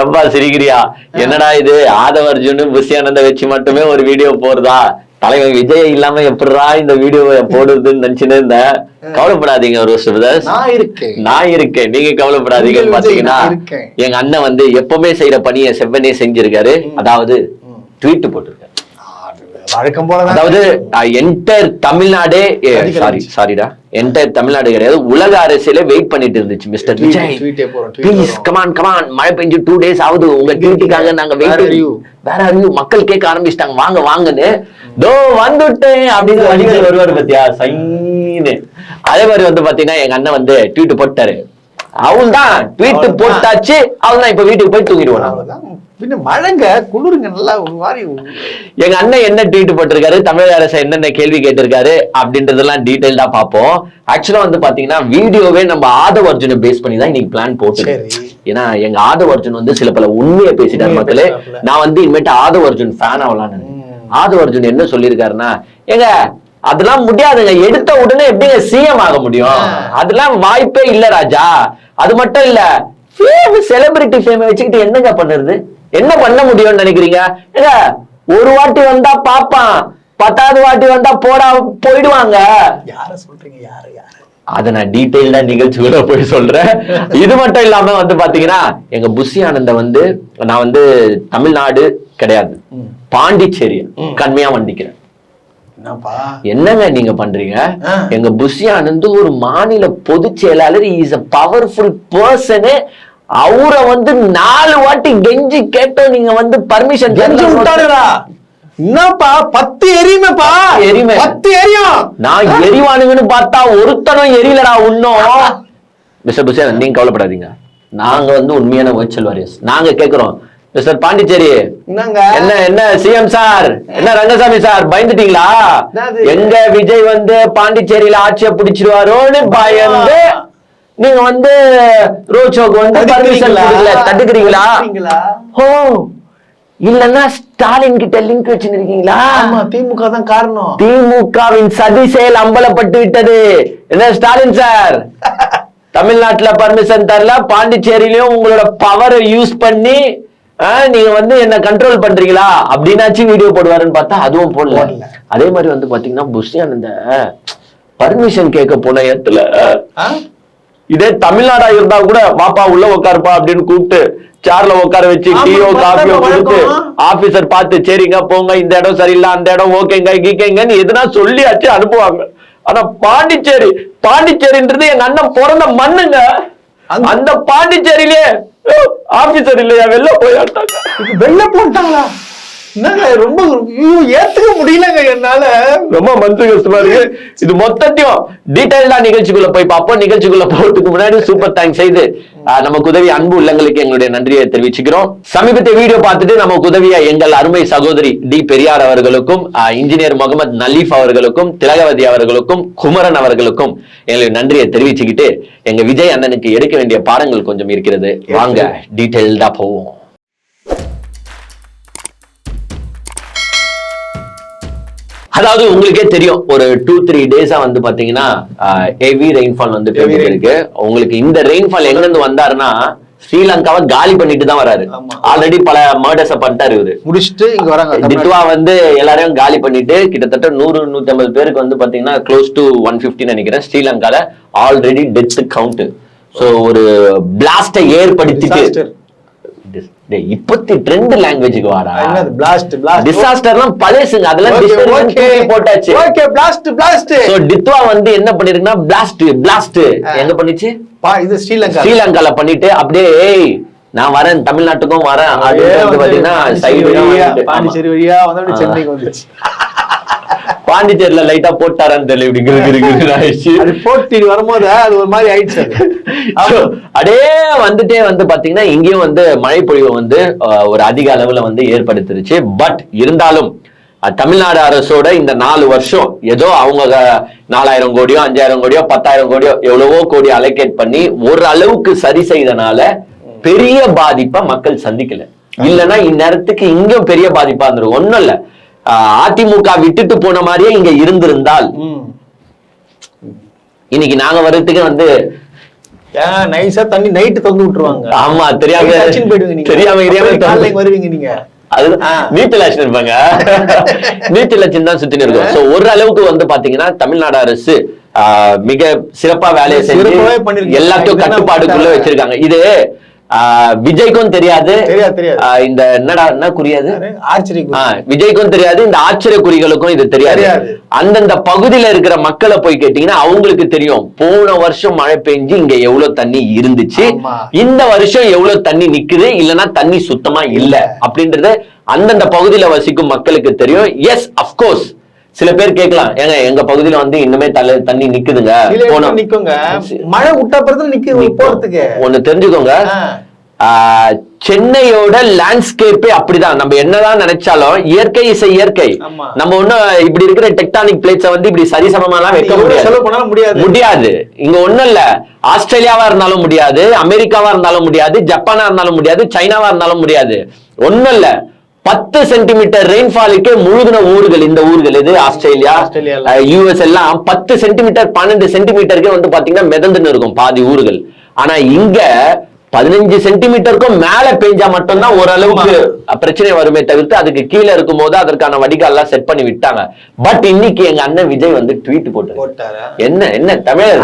எம்பா சிரிக்கிறியா? என்னடா இது ஆதவ அர்ஜுன் புஷி ஆனந்த வச்சு மட்டுமே ஒரு வீடியோ போறதா? தலைவர் விஜய் இல்லாம எப்படிடா இந்த வீடியோவை போடுறதுன்னு நினைச்சுன்னு இருந்தேன். கவலைப்படாதீங்க நான் இருக்கேன், நீங்க கவலைப்படாதீங்க. பாத்தீங்கன்னா எங்க அண்ணன் வந்து எப்பவுமே செய்யற பணியை செவ்வனே செஞ்சிருக்காரு. அதாவது ட்வீட் போட்டிருக்காரு. வழக்கம் போல, அதாவது என்டையர் தமிழ்நாடே சாரிடா என்டையர் தமிழ்நாடு கிடையாது, உலக அரசியல வெயிட் பண்ணிட்டு இருந்துச்சு. மிஸ்டர் விஜய் ப்ளீஸ் கமான் மழை பெஞ்சு 2 days ஆகுது, உங்க ட்வீட்டுக்காக நாங்க வெயிட் மக்கள் கேட்க ஆரம்பிச்சிட்டாங்க, வாங்க வாங்கன்னு. தோ வந்துட்டேன் அப்படின்னு வடிவேல் வருவாரு பத்தியா சைன்னு. அதே மாதிரி வந்து பாத்தீங்கன்னா எங்க அண்ணன் வந்து ட்வீட் போட்டாரு. அவன் தான் ட்வீட் போட்டாச்சு, அவன் தான் இப்ப வீட்டுக்கு போய் தூங்கிடுவான். மழைங்க குளிருங்க நல்லா ஒரு மாதிரி. எங்க அண்ணன் என்ன ட்வீட் போட்டிருக்காரு, தமிழக அரசு என்னென்ன கேள்வி கேட்டிருக்காரு அப்படின்றதெல்லாம் டீடைல்டா பார்ப்போம். ஆக்சுவலா வந்து பாத்தீங்கன்னா வீடியோவே நம்ம ஆதவ அர்ஜுனை பேஸ் பண்ணி தான் இன்னைக்கு பிளான் போட்டு. ஏன்னா எங்க ஆதவ அர்ஜுன் வந்து சில பல உண்மையை பேசிட்டாரு மக்களே. நான் வந்து இனிமேட்டு ஆதவ அர்ஜுன் ஃபேன் ஆகலான்னு. ஆதவ அர்ஜுன் என்ன சொல்லியிருக்காருன்னா, ஏங்க அதெல்லாம் முடியாதுங்க, எடுத்த உடனே எப்படிங்க சிஎம் ஆக முடியும், அதெல்லாம் வாய்ப்பே இல்ல ராஜா. அது மட்டும் இல்ல, செலிபிரிட்டி ஃபேம் வச்சுக்கிட்டு என்னங்க பண்ணுறது, என்ன பண்ண முடியும்னு நினைக்கிறீங்க? ஒரு வாட்டி வந்தா பாப்பான், 10வது வாட்டி வந்தா போயிடுவாங்க. யார சொல்றீங்க? யாரு அத நான் டீடைல்டா நிகழ்ச்சியோட போய் சொல்றேன். இது மட்டும் இல்லாம வந்து பாத்தீங்கன்னா எங்க புஷி ஆனந்த வந்து நான் வந்து தமிழ்நாடு கிடையாது, பாண்டிச்சேரி கண்மையா வண்டிக்கிறேன். என்னங்க நீங்க பண்றீங்க? எங்க புஷி ஆனந்த் ஒரு மாநில பொதுச் செயலாளர், இஸ் a பவர்ஃபுல் பர்சன். அவரை வந்து 4 வாட்டி கெஞ்சி கேட்டோம், நீங்க வந்து பர்மிஷன் என்னப்பா 10 எரியுமேப்பா, 10 எரியும். நான் எரிவானுங்கன்னு பார்த்தா ஒருத்தனும் எரியலடா இன்னும். மிஸ்டர் புஷி ஆனந்த் நீங்க கவலைப்படாதீங்க, நாங்க வந்து உண்மையான வர்ச்சுவல் வாரியர்ஸ். நாங்க கேக்குறோம் மிஸ்டர் பாண்டிச்சேரி, என்ன சிஎம் சார், என்ன ரங்கசாமி சார் பயந்துட்டீங்களா? எங்க விஜய் வந்து பாண்டிச்சேரியில ஆட்சியை பிடிச்சிருவாரோன்னு பயந்து நீங்க வந்து ரோட் ஷோக்கு வந்து பர்மிஷன் தட்டுக்கிறீங்களா? ஓ இல்லன்னா ஸ்டாலின் கிட்ட லிங்க் வச்சிருக்கீங்களா? திமுக தான் காரணம். திமுகவின் சதி செயல் அம்பலப்பட்டு விட்டது. என்ன ஸ்டாலின் சார், தமிழ்நாட்டுல பர்மிஷன் தரல, பாண்டிச்சேரியிலயும் உங்களோட பவரை யூஸ் பண்ணி நீங்க வந்து என்ன கண்ட்ரோல் பண்றீங்களா அப்படின்னாச்சும் வீடியோ போடுவாருன்னு பார்த்தா அதுவும் போடல. அதே மாதிரி வந்து பாத்தீங்கன்னா புஷி ஆனந்த பர்மிஷன் கேட்க போன இடத்துல இதே தமிழ்நாடா இருந்தா கூட வாப்பா உள்ள உட்காருப்பா அப்படின்னு கூப்பிட்டு சேர்ல உட்கார வச்சு டீயோ காஃபியோ கொடுத்து ஆபீசர் பார்த்து சரிங்க போங்க, இந்த இடம் சரியில்லை, அந்த இடம் ஓகேங்க கீக்கேங்கன்னு எதுனா சொல்லியாச்சு அனுப்புவாங்க. ஆனா பாண்டிச்சேரின்றது எங்க அண்ணன் பிறந்த மண்ணுங்க. அந்த பாண்டிச்சேரியிலே ஆபீசர் இல்லையா வெளில போயாட்டாங்க. வெளில போட்டாங்களா? ரொம்ப ஏத்துக்க முடியலங்க என்னால, ரொம்ப மனசு கஷ்டமா இருக்கு. இது மொத்தத்தையும் டீடைல்டா நிகழ்ச்சிக்குள்ள போய் பார்ப்போம். நிகழ்ச்சிக்குள்ள போறதுக்கு முன்னாடி சூப்பர் தேங்க்ஸ் செய்து நமக்கு உதவி அன்பு உள்ளங்களுக்கு எங்களுடைய நன்றியை தெரிவிச்சுக்கிறோம். சமீபத்திய வீடியோ பார்த்துட்டு நமக்கு உதவிய எங்கள் அருமை சகோதரி டி பெரியார் அவர்களுக்கும், இன்ஜினியர் முகமது நலீஃப் அவர்களுக்கும், திலகவதி அவர்களுக்கும், குமரன் அவர்களுக்கும் எங்களுடைய நன்றியை தெரிவிச்சுக்கிட்டு எங்க விஜய் அண்ணனுக்கு எடுக்க வேண்டிய பாடங்கள் கொஞ்சம் இருக்கிறது, வாங்க டீடைல்டா போவோம். அதாவது உங்களுக்கே தெரியும், ஒரு 2-3 டேஸா வந்து பாத்தீங்கன்னா ஹெவி ரெயின்ஃபால் வந்து இருக்கு. உங்களுக்கு இந்த ரெயின்ஃபால் எங்க இருந்து வந்தாருன்னா ஸ்ரீலங்காவை காலி பண்ணிட்டு தான் வராரு. ஆல்ரெடி பல மர்டர்ஸ் பண்ணிட்டாரு இவரு, முடிச்சுட்டு இங்க வராங்க. டிட்வா வந்து எல்லாரையும் காலி பண்ணிட்டு கிட்டத்தட்ட 100-150 பேருக்கு வந்து பாத்தீங்கன்னா க்ளோஸ் டு 150 நினைக்கிறேன் ஸ்ரீலங்கால ஆல்ரெடி டெத் கவுண்ட். சோ ஒரு பிளாஸ்டை ஏற்படுத்திட்டு இப்பத்தி ட்ரெண்ட் லாங்குவேஜ்க்கு வாடா. பிளாஸ்ட் டிசாஸ்டர்லாம் பழசுங்க, அதெல்லாம் போட்டாச்சு. ஓகே பிளாஸ்ட் சோ டிட்வா வந்து என்ன பண்ணிருக்குன்னா பிளாஸ்ட் எங்க பண்ணிச்சு, இது ஸ்ரீலங்கால பண்ணிட்டு அப்படியே நான் வரேன் தமிழ்நாட்டுக்கும் வரேன் அது வந்து பாத்தீங்கன்னா பாண்டிச்சேரி வழியா வந்து சென்னைக்கு வந்துச்சு. பாண்டிச்சேரியில லைட்டா போட்டாரான்னு தெரியல, போட்டி வரும்போது அது ஒரு மாதிரி ஆயிடுச்சு. அப்படியே வந்துட்டே வந்து பாத்தீங்கன்னா இங்கேயும் வந்து மழை பொழிவு வந்து ஒரு அதிக அளவுல வந்து ஏற்படுத்திருச்சு. பட் இருந்தாலும் தமிழ்நாடு அரசோட இந்த 4 வருஷம் ஏதோ அவங்க 4000 கோடியோ 5000 கோடியோ 10,000 கோடியோ எவ்வளவோ கோடி அலோகேட் பண்ணி ஒரு அளவுக்கு சரி செய்தனால பெரிய பாதிப்பை மக்கள் சந்திக்கல. இல்லைன்னா இந்நேரத்துக்கு இங்கும் பெரிய பாதிப்பா இருந்திருக்கும். ஒண்ணும் இல்ல, அதிமுக விட்டுட்டு போன மாதிரியே இங்க இருந்திருந்தால் இன்னைக்கு நாங்க வர்றதுக்கு வந்து நைஸா தண்ணி நைட்டு திறந்து விட்டுருவாங்க. ஆமா தெரியாம போயிடுவீங்க நீங்க. தெரியாம காலையில வருவீங்க நீங்க. அது நீச்சல் ஆக்ஷன் இருப்பாங்க. நீச்சல் ஆக்ஷன் தான் சுத்தி இருக்கும். சோ ஒரு அளவுக்கு வந்து பாத்தீங்கன்னா தமிழ்நாடு அரசு மிக சிறப்பா வேலையை செஞ்சு எல்லாத்தையும் கட்டுப்பாடுக்குள்ள வச்சிருக்காங்க. இது விஜய்க்கும் தெரியாது, இந்த என்னடா என்ன குறியாது விஜய்க்கும் தெரியாது, இந்த ஆச்சரிய குறிகளுக்கும் இது தெரியாது. அந்தந்த பகுதியில இருக்கிற மக்களை போய் கேட்டீங்கன்னா அவங்களுக்கு தெரியும் போன வருஷம் மழை பெஞ்சு இங்க எவ்வளவு தண்ணி இருந்துச்சு, இந்த வருஷம் எவ்வளவு தண்ணி நிக்குது, இல்லைன்னா தண்ணி சுத்தமா இல்ல அப்படின்றது அந்தந்த பகுதியில வசிக்கும் மக்களுக்கு தெரியும். எஸ் அப்கோர்ஸ் சில பேர் கேட்கலாம், ஏங்க எங்க பகுதியில வந்து இன்னுமே தண்ணி நிக்குதுங்க, நிக்குங்க மழை விட்ட பிறகு நிக்கு போறதுக்கு. ஒண்ணு தெரிஞ்சுக்கோங்க, சென்னையோட லேண்ட்ஸ்கேப்பே அப்படிதான். நம்ம என்னதான் நினைச்சாலும் இயற்கை இசை இயற்கை. நம்ம ஒண்ணும் இப்படி இருக்கிற டெக்டானிக் பிளேட்ஸை வந்து இப்படி சரிசமமாலாம் வைக்க முடியாது. இங்க ஒண்ணும் இல்ல, ஆஸ்திரேலியாவா இருந்தாலும் முடியாது, அமெரிக்காவா இருந்தாலும் முடியாது, ஜப்பானா இருந்தாலும் முடியாது, சைனாவா இருந்தாலும் முடியாது. ஒண்ணும் இல்ல, 10 சென்டிமீட்டர் ரெயின்ஃபாலுக்கே முழுகின ஊர்கள் இந்த ஊர்கள். இது ஆஸ்திரேலியா, யூஎஸ் எல்லாம் 10 சென்டிமீட்டர் 12 சென்டிமீட்டருக்கே வந்து பாத்தீங்கன்னா மிதந்துன்னு இருக்கும் பாதி ஊர்கள். ஆனா இங்க 15 சென்டிமீட்டருக்கும் மேல பெஞ்சா மட்டும்தான் ஓரளவுக்கு பிரச்சனை வருமே தவிர்த்து அதுக்கு கீழே இருக்கும் போது அதற்கான வடிகால்லாம் செட் பண்ணி விட்டாங்க. பட் இன்னைக்கு எங்க அண்ணன் விஜய் வந்து ட்வீட் போட்டாரு. என்ன தமிழர்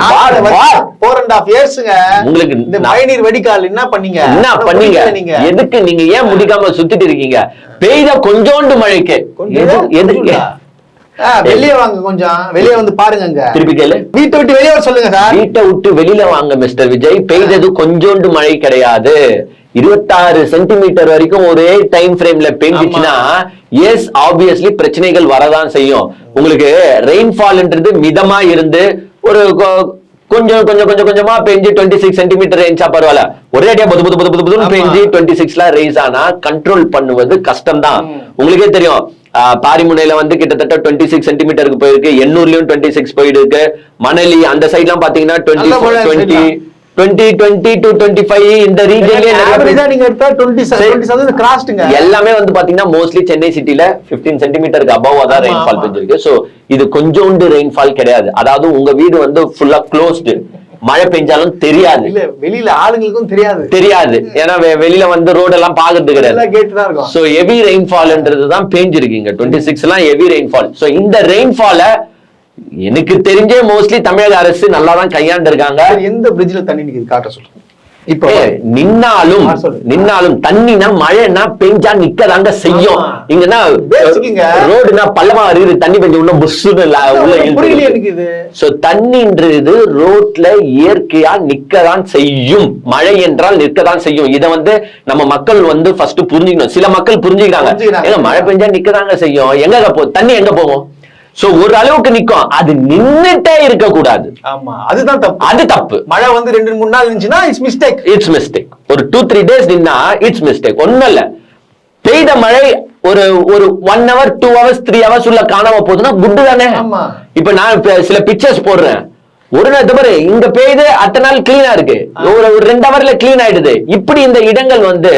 உங்களுக்கு இந்த மழைநீர் வடிகால் என்ன பண்ணீங்க எதுக்கு நீங்க ஏன் முடிக்காம சுத்திட்டு இருக்கீங்க? பெய்த கொஞ்சோண்டு மழைக்கு எதுக்கு வெளியே வாங்க, கொஞ்சம் வெளியே வந்து பாருங்க. திருப்பி கேளு, வீட்டை விட்டு வெளியே வர சொல்லுங்க சார். வீட்டை விட்டு வெளியில வாங்க மிஸ்டர் விஜய். பெய்தது கொஞ்சோண்டு மழை கிடையாது, 26 சென்டிமீட்டர் வரைக்கும் ஒரே டைம் ஃப்ரேம்ல பெஞ்சிச்சுன்னா எஸ் ஆப்வியஸ்லி பிரச்சனைகள் வரதான் செய்யும். உங்களுக்கு ரெயின்ஃபால்ன்றது மிதமா இருந்து ஒரு கொஞ்சம் கொஞ்சம் கொஞ்சம் கொஞ்சமா பெஞ்சு 26 சென்டிமீட்டர் ரேஞ்சா பரவாயில்ல, ஒரே அடியா புது பெஞ்சு 26 ரேஸ் ஆனா கண்ட்ரோல் பண்ணுவது கஷ்டம் தான். உங்களுக்கே தெரியும், பாரிமுனையில வந்து கிட்டத்தட்ட 26 சென்டிமீட்டருக்கு போயிருக்கு, எண்ணூர்லயும் 26 போயிட்டு இருக்கு, மணலி அந்த சைட் எல்லாம் பாத்தீங்கன்னா 20 to 25 இந்த ரீஜன்லயே எல்லாமே வந்து பாத்தீங்கன்னா மோஸ்ட்லி சென்னை சிட்டில 15 சென்டிமீட்டருக்கு அபவ் தான் ரெயின்ஃபால் பெஞ்சிருக்கு. சோ இது கொஞ்சோண்டு ரெயின்ஃபால் கிடையாது. அதாவது உங்க வீடு வந்து ஃபுல்லா க்ளோஸ்டு, மழை பெஞ்சாலும் தெரியாது, வெளியில ஆளுங்களுக்கும் தெரியாது. ஏன்னா வெளியில வந்து ரோடு எல்லாம் பாக்குறது கிடையாது. சோ ஹெவி ரெயின்ஃபால்ன்றதுதான் பெஞ்சிருக்கீங்க 26 எல்லாம் ஹெவி ரெயின்ஃபால். சோ இந்த ரெயின்ஃபால எனக்கு தெரிஞ்சே மோஸ்ட்லி தமிழக அரசு நல்லா தான் கையாண்டு இருக்காங்க. எந்த பிரிட்ஜ்ல தண்ணி நிக்குது காட்ட சொல்லுங்க. இப்ப நின்னாலும் தண்ணினா மழைனா பெஞ்சா நிக்கதாங்க செய்யும். இங்கன்னா ரோடுனா பள்ளமா வருது, தண்ணி பெஞ்சு உள்ள புஷ்ஷுன்னு உள்ள. சோ தண்ணின்றது ரோட்ல இயற்கையா நிக்கதான் செய்யும், மழை என்றால் நிற்கதான் செய்யும். இத வந்து நம்ம மக்கள் வந்து ஃபர்ஸ்ட் புரிஞ்சுக்கணும். சில மக்கள் புரிஞ்சுக்கிறாங்க, ஏங்க மழை பெஞ்சா நிக்கதாங்க செய்யும், எங்க தண்ணி எங்க போகும்? சோ ஒரு அளவுக்கு நிக்கும், அது நின்னுட்டே இருக்க கூடாது. ஆமா, அதுதான் தப்பு. அது தப்பு. மழை வந்து 2-3 நாள் இருந்துச்சுன்னா இட்ஸ் மிஸ்டேக். ஒரு 2-3 டேஸ் நின்னா இட்ஸ் மிஸ்டேக். ஒண்ணும் இல்ல, பெய்த மழை ஒரு 1 hour 2 hours 3 hours உள்ள காணாம போகுதுன்னா குட் தானே. இப்ப நான் சில பிக்சர்ஸ் போடுறேன், ஒரு நாள் தவிர இங்க பெய்து அத்தனை நாள் கிளீனா இருக்கு, ஒரு 2 hourல கிளீன் ஆயிடுது. இப்படி இந்த இடங்கள் வந்து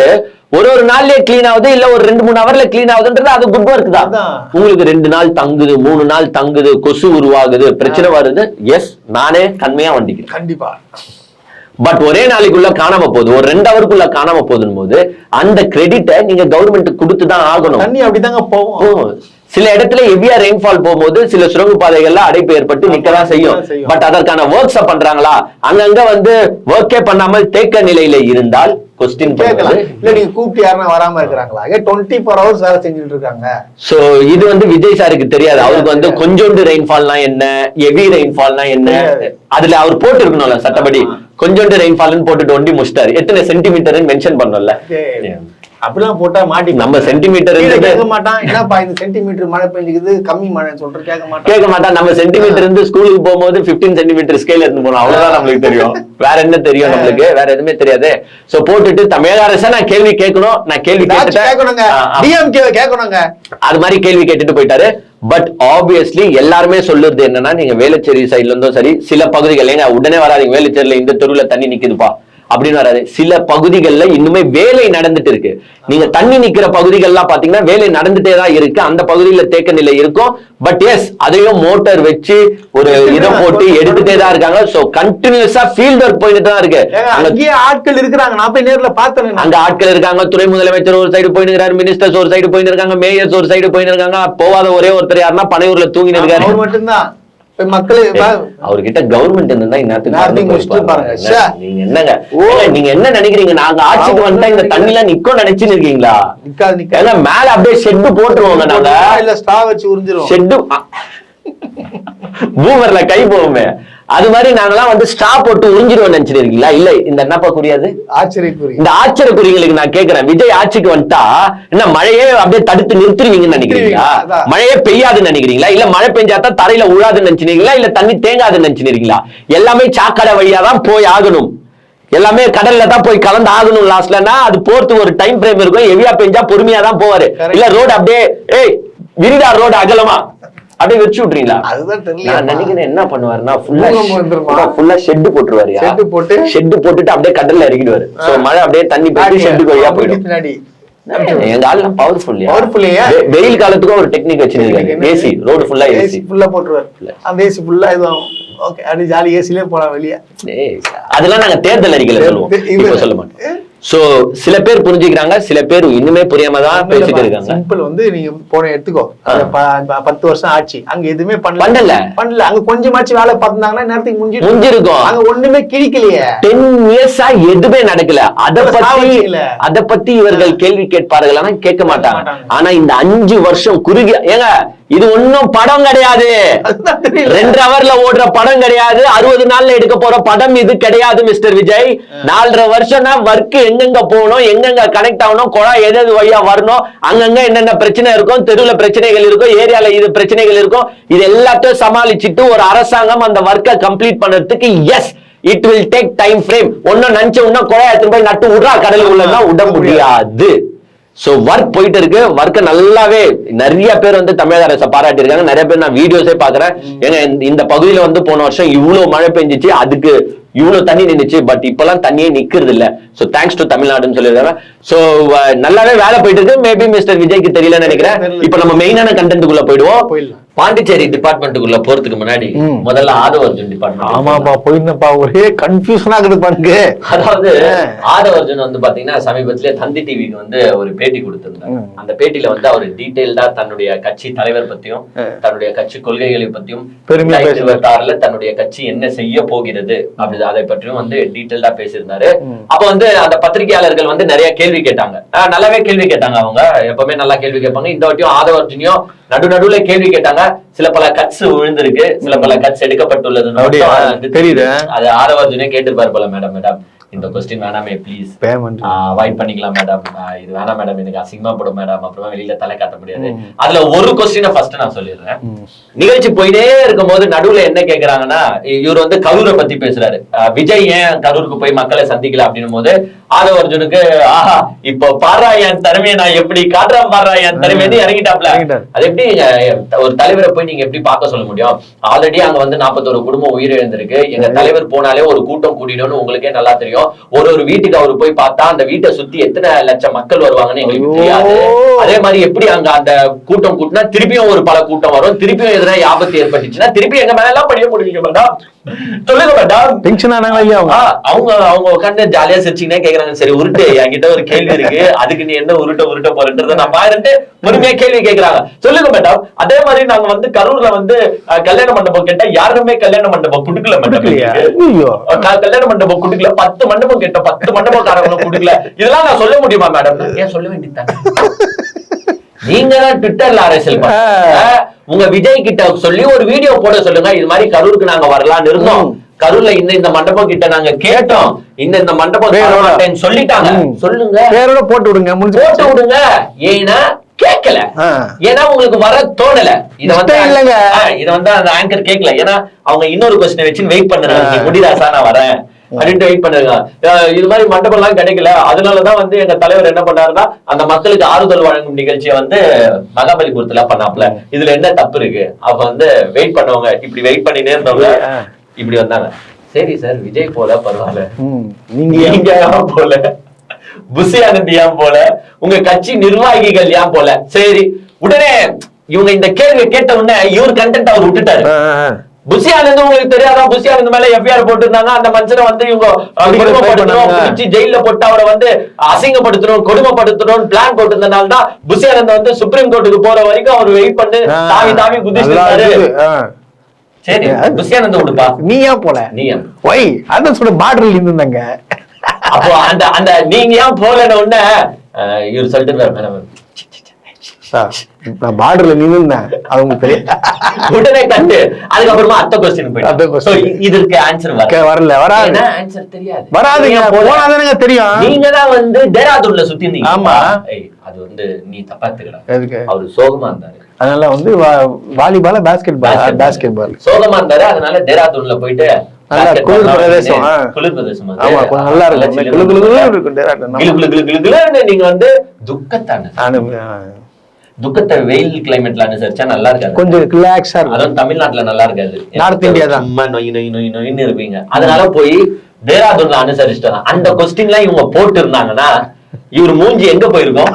ஒரு நாள்லயே கிளீன் ஆகுது, இல்ல ஒரு 2-3 hourல கிளீன் ஆகுதுன்றது அது குட் ஒர்க் தான். உங்களுக்கு 2 நாள் தங்குது, 3 நாள் தங்குது, கொசு உருவாகுது, பிரச்சனை வருது. எஸ், நானே கண்மையா வண்டிக்கிறேன் கண்டிப்பா. பட் ஒரே நாளைக்குள்ள காணாம போகுது, ஒரு 2 hourக்குள்ள காணாம போகுதுன்னு போது அந்த கிரெடிட்டை நீங்க கவர்மெண்ட் கொடுத்துதான் ஆகணும். தண்ணி அப்படிதாங்க போகும். சில இடத்துல ஹெவியா ரெயின்ஃபால் போகும்போது சில சுரங்க பாதைகள்ல அடைப்பு ஏற்பட்டு நிக்கதான் செய்யும். பட் அதற்கான ஒர்க்ஸ் பண்றாங்களா? அங்கங்க வந்து ஒர்க்கே பண்ணாமல் தேக்க நிலையில இருந்தால் கொஸ்டின் கேட்கலாம். இல்ல நீங்க கூப்பிட்டு யாருன்னா வராம இருக்கிறாங்களா? 24 hours வேலை செஞ்சுட்டு இருக்காங்க. சோ இது வந்து விஜய் சாருக்கு தெரியாது. அவருக்கு வந்து கொஞ்சோண்டு ரெயின்ஃபால்னா என்ன, ஹெவி ரெயின்ஃபால்னா என்ன, அதுல அவர் போட்டு இருக்கணும்ல சட்டப்படி. கொஞ்சோண்டு ரெயின்ஃபால்னு போட்டுட்டு ஒண்டி முடிச்சிட்டாரு. எத்தனை சென்டிமீட்டர் மென்ஷன் பண்ணல. அப்படிலாம் போட்டா மாட்டி நம்ம சென்டிமீட்டர் கேட்க மாட்டான். என்னப்பா இந்த சென்டிமீட்டர் மழை பெஞ்சுக்குது, கம்மி மழை சொல்ற கேட்க மாட்டான். நம்ம சென்டிமீட்டர் இருந்து ஸ்கூலுக்கு போகும்போது 15 சென்டிமீட்டர் ஸ்கேல் எடுத்து போனோம், அவ்வளவுதான் நம்மளுக்கு தெரியும். வேற என்ன தெரியும் நம்மளுக்கு? வேற எதுவுமே தெரியாது. சோ போட்டுட்டு தமிழக அரசை நான் கேள்வி கேட்கணும், நான் கேள்வி கேட்கணுங்க, அது மாதிரி கேள்வி கேட்டுட்டு போயிட்டாரு. பட் ஆப்வியஸ்லி எல்லாருமே சொல்லுறது என்னன்னா, நீங்க வேளச்சேரி சைட்ல இருந்தும் சரி, சில பகுதிகள் ஏங்க உடனே வராதிங்க, வேளச்சேரியில இந்த தெருவுல தண்ணி நிக்குதுப்பா அப்படின்னு வராது. சில பகுதிகள்ல இன்னுமே வேலை நடந்துட்டு இருக்கு. நீங்க தண்ணி நிக்கிற பகுதிகள்லாம் பாத்தீங்கன்னா வேலை நடந்துட்டே தான் இருக்கு. அந்த பகுதியில தேக்க நிலை இருக்கும். பட் எஸ், அதையும் மோட்டார் வச்சு ஒரு இதை போட்டு எடுத்துட்டே தான் இருக்காங்க. சோ கண்டினியூஸா ஃபீல்ட் ஒர்க் போயிட்டு தான் இருக்கு. அங்கேயே ஆட்கள் இருக்கிறாங்க. நான் போய் நேர்ல பார்த்தேன். அங்க ஆட்கள் இருக்காங்க. துணை முதலமைச்சர் ஒரு சைடு போயிட்டு இருக்காரு, மினிஸ்டர்ஸ் ஒரு சைடு போயிட்டு இருக்காங்க, மேயர்ஸ் ஒரு சைடு போயிட்டு இருக்காங்க. போவாத ஒரே ஒருத்தர் யாருன்னா பனையூர்ல தூங்கிட்டு இருக்காரு. அவர் மட்டும்தான். மக்களே அவர்கிட்ட கவர்மெண்ட் இருந்தா நீங்க என்னங்க, நீங்க என்ன நினைக்கிறீங்க? நாங்க ஆட்சிக்கு வந்தா இந்த தண்ணி எல்லாம் நிக்கும் நினைச்சுன்னு இருக்கீங்களா? மேல அப்படியே ஷெட்டு போட்டுருவோங்க. நாங்க இல்ல ஸ்டா வச்சு உறிஞ்சிரும். ஷெட்டு பூமர்ல கை போவோமே, அது மாதிரி நாங்கெல்லாம் வந்து ஸ்டா போட்டு உறிஞ்சிருவோம் நினைச்சிட்டு இருக்கீங்களா? இல்ல, இந்த என்னப்பா குறியாது ஆச்சரியக்குறி. இந்த ஆச்சரியக்குறிகளுக்கு நான் கேட்கிறேன், விஜய் ஆட்சிக்கு வந்துட்டா என்ன மழையே அப்படியே தடுத்து நிறுத்துருவீங்கன்னு நினைக்கிறீங்களா? மழையே பெய்யாதுன்னு நினைக்கிறீங்களா? இல்ல மழை பெஞ்சாதான் தரையில உழாதுன்னு நினைச்சுனீங்களா? இல்ல தண்ணி தேங்காதுன்னு நினைச்சுனீங்களா? எல்லாமே சாக்கடை வழியா தான் போய் ஆகணும். எல்லாமே கடல்ல தான் போய் கலந்து ஆகணும். லாஸ்ட்லன்னா அது போறதுக்கு ஒரு டைம் ஃப்ரேம் இருக்கும். ஹெவியா பெஞ்சா பொறுமையா தான் போவாரு. இல்ல ரோடு அப்படியே விரிடா ரோடு அகலமா அப்படியே வச்சு விட்டுறீங்களா? அதுதான் தெரியல. நான் நினைக்கிறேன் என்ன பண்ணுவாருன்னா ஃபுல்லா ஷெட் போட்டுருவாரு. ஷெட் போட்டுட்டு அப்படியே கடல்ல இறங்கிடுவாரு. சோ மழை அப்படியே தண்ணி போய் ஷெட் வழியா போயிடும். எங்க ஆள் பவர்ஃபுல். வெயில் காலத்துக்கும் ஒரு டெக்னிக் வச்சிருக்காங்க. ஏசி ரோடு ஃபுல்லா ஏசி ஃபுல்லா போட்டுருவாரு. அந்த ஏசி ஃபுல்லா இதுவும் ஓகே, அப்படி ஜாலி ஏசிலே போலாம் வெளியே. அதெல்லாம் நாங்க தேர்தல் அறிக்கையில சொல்லுவோம், இப்ப சொல்ல மாட்டோம். சோ சில பேர் புரிஞ்சுக்கிறாங்க, சில பேர் இன்னுமே புரியாம தான் பேசிட்டு இருக்காங்க. சிம்பிள் வந்து நீங்க போன எடுத்துக்கோ, 10 வருஷம் ஆச்சு, அங்க எதுவுமே பண்ணல. அங்க கொஞ்சமாச்சு வேலை பார்த்தாங்கன்னா நேரத்துக்கு முடிஞ்சிருக்கும். அங்க ஒண்ணுமே கிழிக்கலையே. 10 இயர்ஸா எதுவுமே நடக்கல. அத பத்தி இவர்கள் கேள்வி கேட்பார்கள், ஆனா கேட்க மாட்டாங்க. ஆனா இந்த 5 வருஷம் குறுகிய, ஏங்க இது ஒன்னும் படம் கிடையாது. 2 ஹவர்ல ஓடுற படம் கிடையாது. 60 நாள்ல எடுக்க போற படம் இது கிடையாது மிஸ்டர் விஜய். 4.5 வருஷம்னா ஒர்க் எங்கெங்க போகணும், எங்கெங்க கனெக்ட் ஆகணும், குழாய் எது வழியா வரணும், அங்கங்க என்னென்ன பிரச்சனை இருக்கும், தெருவுல பிரச்சனைகள் இருக்கும், ஏரியால இது பிரச்சனைகள் இருக்கும். இது எல்லாத்தையும் சமாளிச்சுட்டு ஒரு அரசாங்கம் அந்த ஒர்க்கை கம்ப்ளீட் பண்றதுக்கு S it will take time frame. ஒன்னும் நினைச்ச உடனே குழாய் எடுத்து போய் நட்டு விடுறா கடல் உள்ளதான் விட முடியாது. சோ ஒர்க் போயிட்டு இருக்கு. ஒர்க்க நல்லாவே நிறைய பேர் வந்து தமிழக அரசை பாராட்டி இருக்காங்க. நிறைய பேர் நான் வீடியோஸே பாக்குறேன். ஏங்க இந்த பகுதியில வந்து போன வருஷம் இவ்வளவு மழை பெஞ்சிச்சு, அதுக்கு இவ்வளவு தண்ணி நின்னுச்சு. பட் இப்பெல்லாம் தண்ணியே நிக்கிறது இல்ல. சோ தேங்க்ஸ் டு தமிழ்நாடுன்னு சொல்லிருக்காங்க. சோ நல்லாவே வேலை போயிட்டு இருக்கு. மேபி மிஸ்டர் விஜய்க்கு தெரியலன்னு நினைக்கிறேன். இப்ப நம்ம மெயினான கண்டென்ட்டுக்குள்ள போயிடுவோம். பாண்டிச்சேரி டிபார்ட்மெண்ட்டுக்குள்ள போறதுக்கு முன்னாடி முதல்ல ஆதவர்ஜுன் டிபார்ட்மெண்ட். ஆமாப்பா, போயிருந்தப்பா, ஒரே கன்ஃபியூஷனா இருக்குது பாருங்க. அதாவது ஆதவர்ஜுன் வந்து பாத்தீங்கன்னா சமீபத்திலே தந்தி டிவிக்கு வந்து ஒரு பேட்டி கொடுத்திருந்தாங்க. அந்த பேட்டியில வந்து அவர் டீடைல்டா தன்னுடைய கட்சி தலைவர் பத்தியும் தன்னுடைய கட்சி கொள்கைகளை பத்தியும் 2026 தன்னுடைய கட்சி என்ன செய்ய போகிறது அப்படி அதை பற்றியும் வந்து டீடைல்டா பேசியிருந்தாரு. அப்ப வந்து அந்த பத்திரிகையாளர்கள் வந்து நிறைய கேள்வி கேட்டாங்க. நல்லாவே கேள்வி கேட்டாங்க. அவங்க எப்பவுமே நல்லா கேள்வி கேட்பாங்க. இந்த வாட்டியும் ஆதவர்ஜுனையும் நடுநடுவுல கேள்வி கேட்டாங்க. சில பல கட்ஸ் விழுந்திருக்கு, சில பல கட்ஸ் எடுக்கப்பட்டுள்ளது. அது ஆதவர்ஜுனே கேட்டிருப்பாரு போல, மேடம் இந்த கொஸ்டின் வேணாமே ப்ளீஸ், அவாய்ட் பண்ணிக்கலாம் மேடம், இது வேணாம் மேடம், எனக்கு அசிங்கமா போடும் மேடம், அப்புறமா வெளியில தலை காட்ட முடியாது. அதுல ஒரு கொஸ்டினை ஃபர்ஸ்ட் நான் சொல்லிடுறேன். நிகழ்ச்சி போயிட்டே இருக்கும் போது நடுவுல என்ன கேக்குறாங்கன்னா, இவர் வந்து கரூரை பத்தி பேசுறாரு. விஜய் ஏன் கரூருக்கு போய் மக்களை சந்திக்கல அப்படின்னும் போது ஆதவர்ஜுனுக்கு ஆஹா இப்ப பாரா என் திறமையை நான் எப்படி காட்டுறேன், பாரா என் திறமையை இறங்கிட்டாப்ல. அது எப்படி ஒரு தலைவரை போய் நீங்க எப்படி பார்க்க சொல்ல முடியும்? ஆல்ரெடி அங்க வந்து 41 குடும்பம் உயிரிழந்திருக்கு. எங்க தலைவர் போனாலே ஒரு கூட்டம் கூடிடும்னு உங்களுக்கே நல்லா தெரியும். ஒரு வீட்டுக்கு அவரு போய் பார்த்தா அந்த வீட்டை சுத்தி எத்தனை லட்சம் மக்கள் வருவாங்கன்னு எங்களுக்கு தெரியாது. அதே மாதிரி எப்படி அங்க அந்த கூட்டம் கூட்டினா திருப்பியும் ஒரு பல கூட்டம் வரும், திருப்பியும் எதனா ஆபத்து ஏற்பட்டுச்சுன்னா திருப்பி எங்க மேல எல்லாம் படிய முடியுங்க மேடம், சொல்லுங்க மேடம். டென்ஷன் ஆனாங்களா? அவங்க உட்காந்து ஜாலியா சிரிச்சுக்கினே கேக்குறாங்க. சரி உருட்டு, என்கிட்ட ஒரு கேள்வி இருக்கு, அதுக்கு நீ என்ன உருட்ட போறன்றத நான் பாருன்ட்டு பொறுமையா கேள்வி கேட்கிறாங்க. சொல்லுங்க மேடம். அதே மாதிரி நாங்க வந்து கரூர்ல வந்து கல்யாண மண்டபம் கேட்டா யாருமே கல்யாண மண்டபம் குடுக்கல மேடம். கல்யாண மண்டபம் குடுக்கல, 10 மண்டபம் கேட்ட 10 மண்டபக்காரங்களும் குடுக்கல. இதெல்லாம் நான் சொல்ல முடியுமா மேடம்? ஏன் சொல்ல வேண்டியது? நீங்க தான் ட்விட்டர்ல அரசியல் உங்க விஜய் கிட்ட சொல்லி ஒரு வீடியோ போட சொல்லுங்க. இது மாதிரி கரூருக்கு நாங்க வரலாம்னு இருந்தோம், கரூர்ல இந்த மண்டபம் கிட்ட நாங்க கேட்டோம், இந்த மண்டபம் சொல்லிட்டாங்க, சொல்லுங்க, பேரோட போட்டு விடுங்க, போட்டு விடுங்க. ஏன்னா கேட்கல, ஏன்னா உங்களுக்கு வர தோணல. இத வந்து அந்த ஆங்கர் கேட்கல. ஏன்னா அவங்க இன்னொரு கொஸ்டின் வச்சு வெயிட் பண்ணுறாங்க. முடிதாசா நான் வரேன் அப்படின்ட்டு வெயிட் பண்ணுங்க. இது மாதிரி மண்டபம் எல்லாம் கிடைக்கல. அதனாலதான் வந்து எங்க தலைவர் என்ன பண்ணாருன்னா அந்த மக்களுக்கு ஆறுதல் வழங்கும் நிகழ்ச்சியை வந்து மகாபலிபுரத்துல பண்ணாப்ல. இதுல என்ன தப்பு இருக்கு? அப்ப வந்து வெயிட் பண்ணவங்க இப்படி வெயிட் பண்ணினே இருந்தவங்க இப்படி வந்தாங்க. சரி சார், விஜய் போல பரவாயில்ல, நீங்க போல புஷி ஆனந்த் ஏன் போல, உங்க கட்சி நிர்வாகிகள் ஏன் போல. சரி, உடனே இவங்க இந்த கேள்வி கேட்ட உடனே இவர் கண்டென்ட் அவர் விட்டுட்டாரு. புஷி ஆனந்த் உங்களுக்கு தெரியாதா, புஷி ஆனந்த் மேல எஃப்ஐஆர் போட்டிருந்தாங்க, அந்த மனுஷனை வந்து இவங்க ஜெயில போட்டு அவரை வந்து அசிங்கப்படுத்தணும், கொடுமைப்படுத்தணும் பிளான் போட்டிருந்தனால தான் புஷி ஆனந்த் வந்து சுப்ரீம் கோர்ட்டுக்கு போற வரைக்கும் அவர் வெயிட் பண்ணி தாவி தாவி குதிச்சிருக்காரு. சரி, புஷி ஆனந்த் விடுப்பா, நீ ஏன் போல, நீ ஏன் ஒய் அதான் சொல்ல பார்டர்ல இருந்தாங்க. அப்போ அந்த அந்த நீங்க ஏன் போலன்னு உடனே இவர் சொல்லிட்டு நான் பார்டர்ல நின்னுந்தேன், அவங்க தெரியும். உடனே கண்டு அதுக்கப்புறமா அடுத்த கொஸ்டின் போயிட்டு இதற்கு ஆன்சர் வரல, வராது, ஆன்சர் தெரியாது, வராதுங்க, போனாதானங்க தெரியும். நீங்க தான் வந்து டேராதூன்ல சுத்தி இருந்தீங்க. ஆமா, அது வந்து நீ தப்பா எடுத்துக்கடா, அவரு சோகமா இருந்தாரு, அதனால வந்து வாலிபால் பாஸ்கெட் பால் சோகமா இருந்தாரு, அதனால டேராதூன்ல போயிட்டு குளிர் பிரதேசம், ஆமா கொஞ்சம் நல்லா இருக்கும், நீங்க வந்து துக்கத்தை வெயில் கிளைமேட்ல அனுசரிச்சா நல்லா இருக்காது, கொஞ்சம் ரிலாக்ஸா இருக்கும். அதுவும் தமிழ்நாட்டுல நல்லா இருக்காது, நார்த் இந்தியா தான் நொயின்னு இருப்பீங்க. அதனால போய் டேராதூன்ல அனுசரிச்சுட்டு அந்த கொஸ்டின் எல்லாம் இவங்க போட்டு இருந்தாங்கன்னா இவரு மூஞ்சி எங்க போயிருக்கோம்.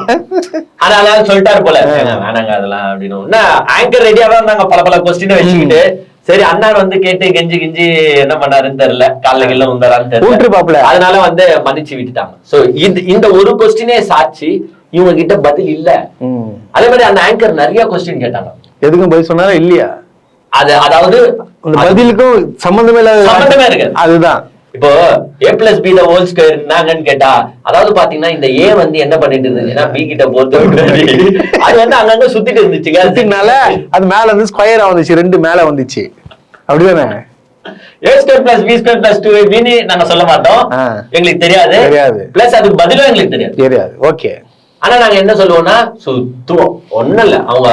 அதனால சொல்லிட்டாரு போல, வேணாங்க அதெல்லாம் அப்படின்னு. ஆங்கர் ரெடியாவா இருந்தாங்க, பல பல கொஸ்டினை வச்சுக்கிட்டு. சரி, அண்ணார் வந்து கேட்டு கெஞ்சி கிஞ்சி என்ன பண்ணாருன்னு தெரியல, காலைல கீழ உந்தாரான்னு தெரியல, அதனால வந்து மன்னிச்சு விட்டுட்டாங்க. சோ இந்த ஒரு கொஸ்டினே சாட்சி, இவங்க கிட்ட பதில் இல்ல. அதே மாதிரி அந்த ஆங்கர் நிறைய கொஸ்டின் கேட்டாங்க, எதுக்கும் பதில் சொன்னாரா இல்லையா? அதாவது பதிலுக்கும் சம்பந்தமே இருக்கு. அதுதான் இப்போ a+b the whole square என்னங்கன்னு கேட்டா, அதாவது பாத்தீங்கன்னா இந்த a வந்து என்ன பண்ணிட்டு இருந்துச்சுன்னா b கிட்ட போட்டு அது வந்து அங்கங்க சுத்திட்டு இருந்துச்சுங்க, அதனால அது மேல வந்து ஸ்கொயரா வந்துச்சு, ரெண்டு மேல வந்துச்சு, அப்படிதானே. a² + b² + 2ab நாங்க சொல்ல மாட்டோம், எங்களுக்கு தெரியாது, பிளஸ் அதுக்கு பதிலும் எங்களுக்கு தெரியாது. ஓகே, ஆனா நாங்க என்ன சொல்லுவோம்னா சுத்துவோம். ஒண்ணும் இல்ல, அவங்க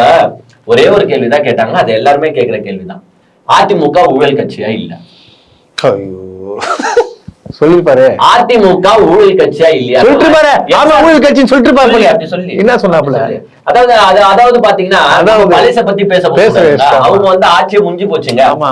ஒரே ஒரு கேள்விதான் கேட்டாங்க, அது எல்லாருமே கேட்கிற கேள்விதான், அதிமுக ஊழல் கட்சியா இல்ல? சொல்லிருப்பாரு, அதிமுக ஊழல் கட்சியா இல்லையா சொல்லிருப்பாரு. ஆமா ஊழல் கட்சின்னு சொல்லிட்டு பாரு, அப்படி சொல்லி என்ன சொன்னாப்புல. அதாவது பாத்தீங்கன்னா பழச பத்தி பேச அவங்க வந்து ஆட்சியை முடிஞ்சு போச்சுங்க. ஆமா,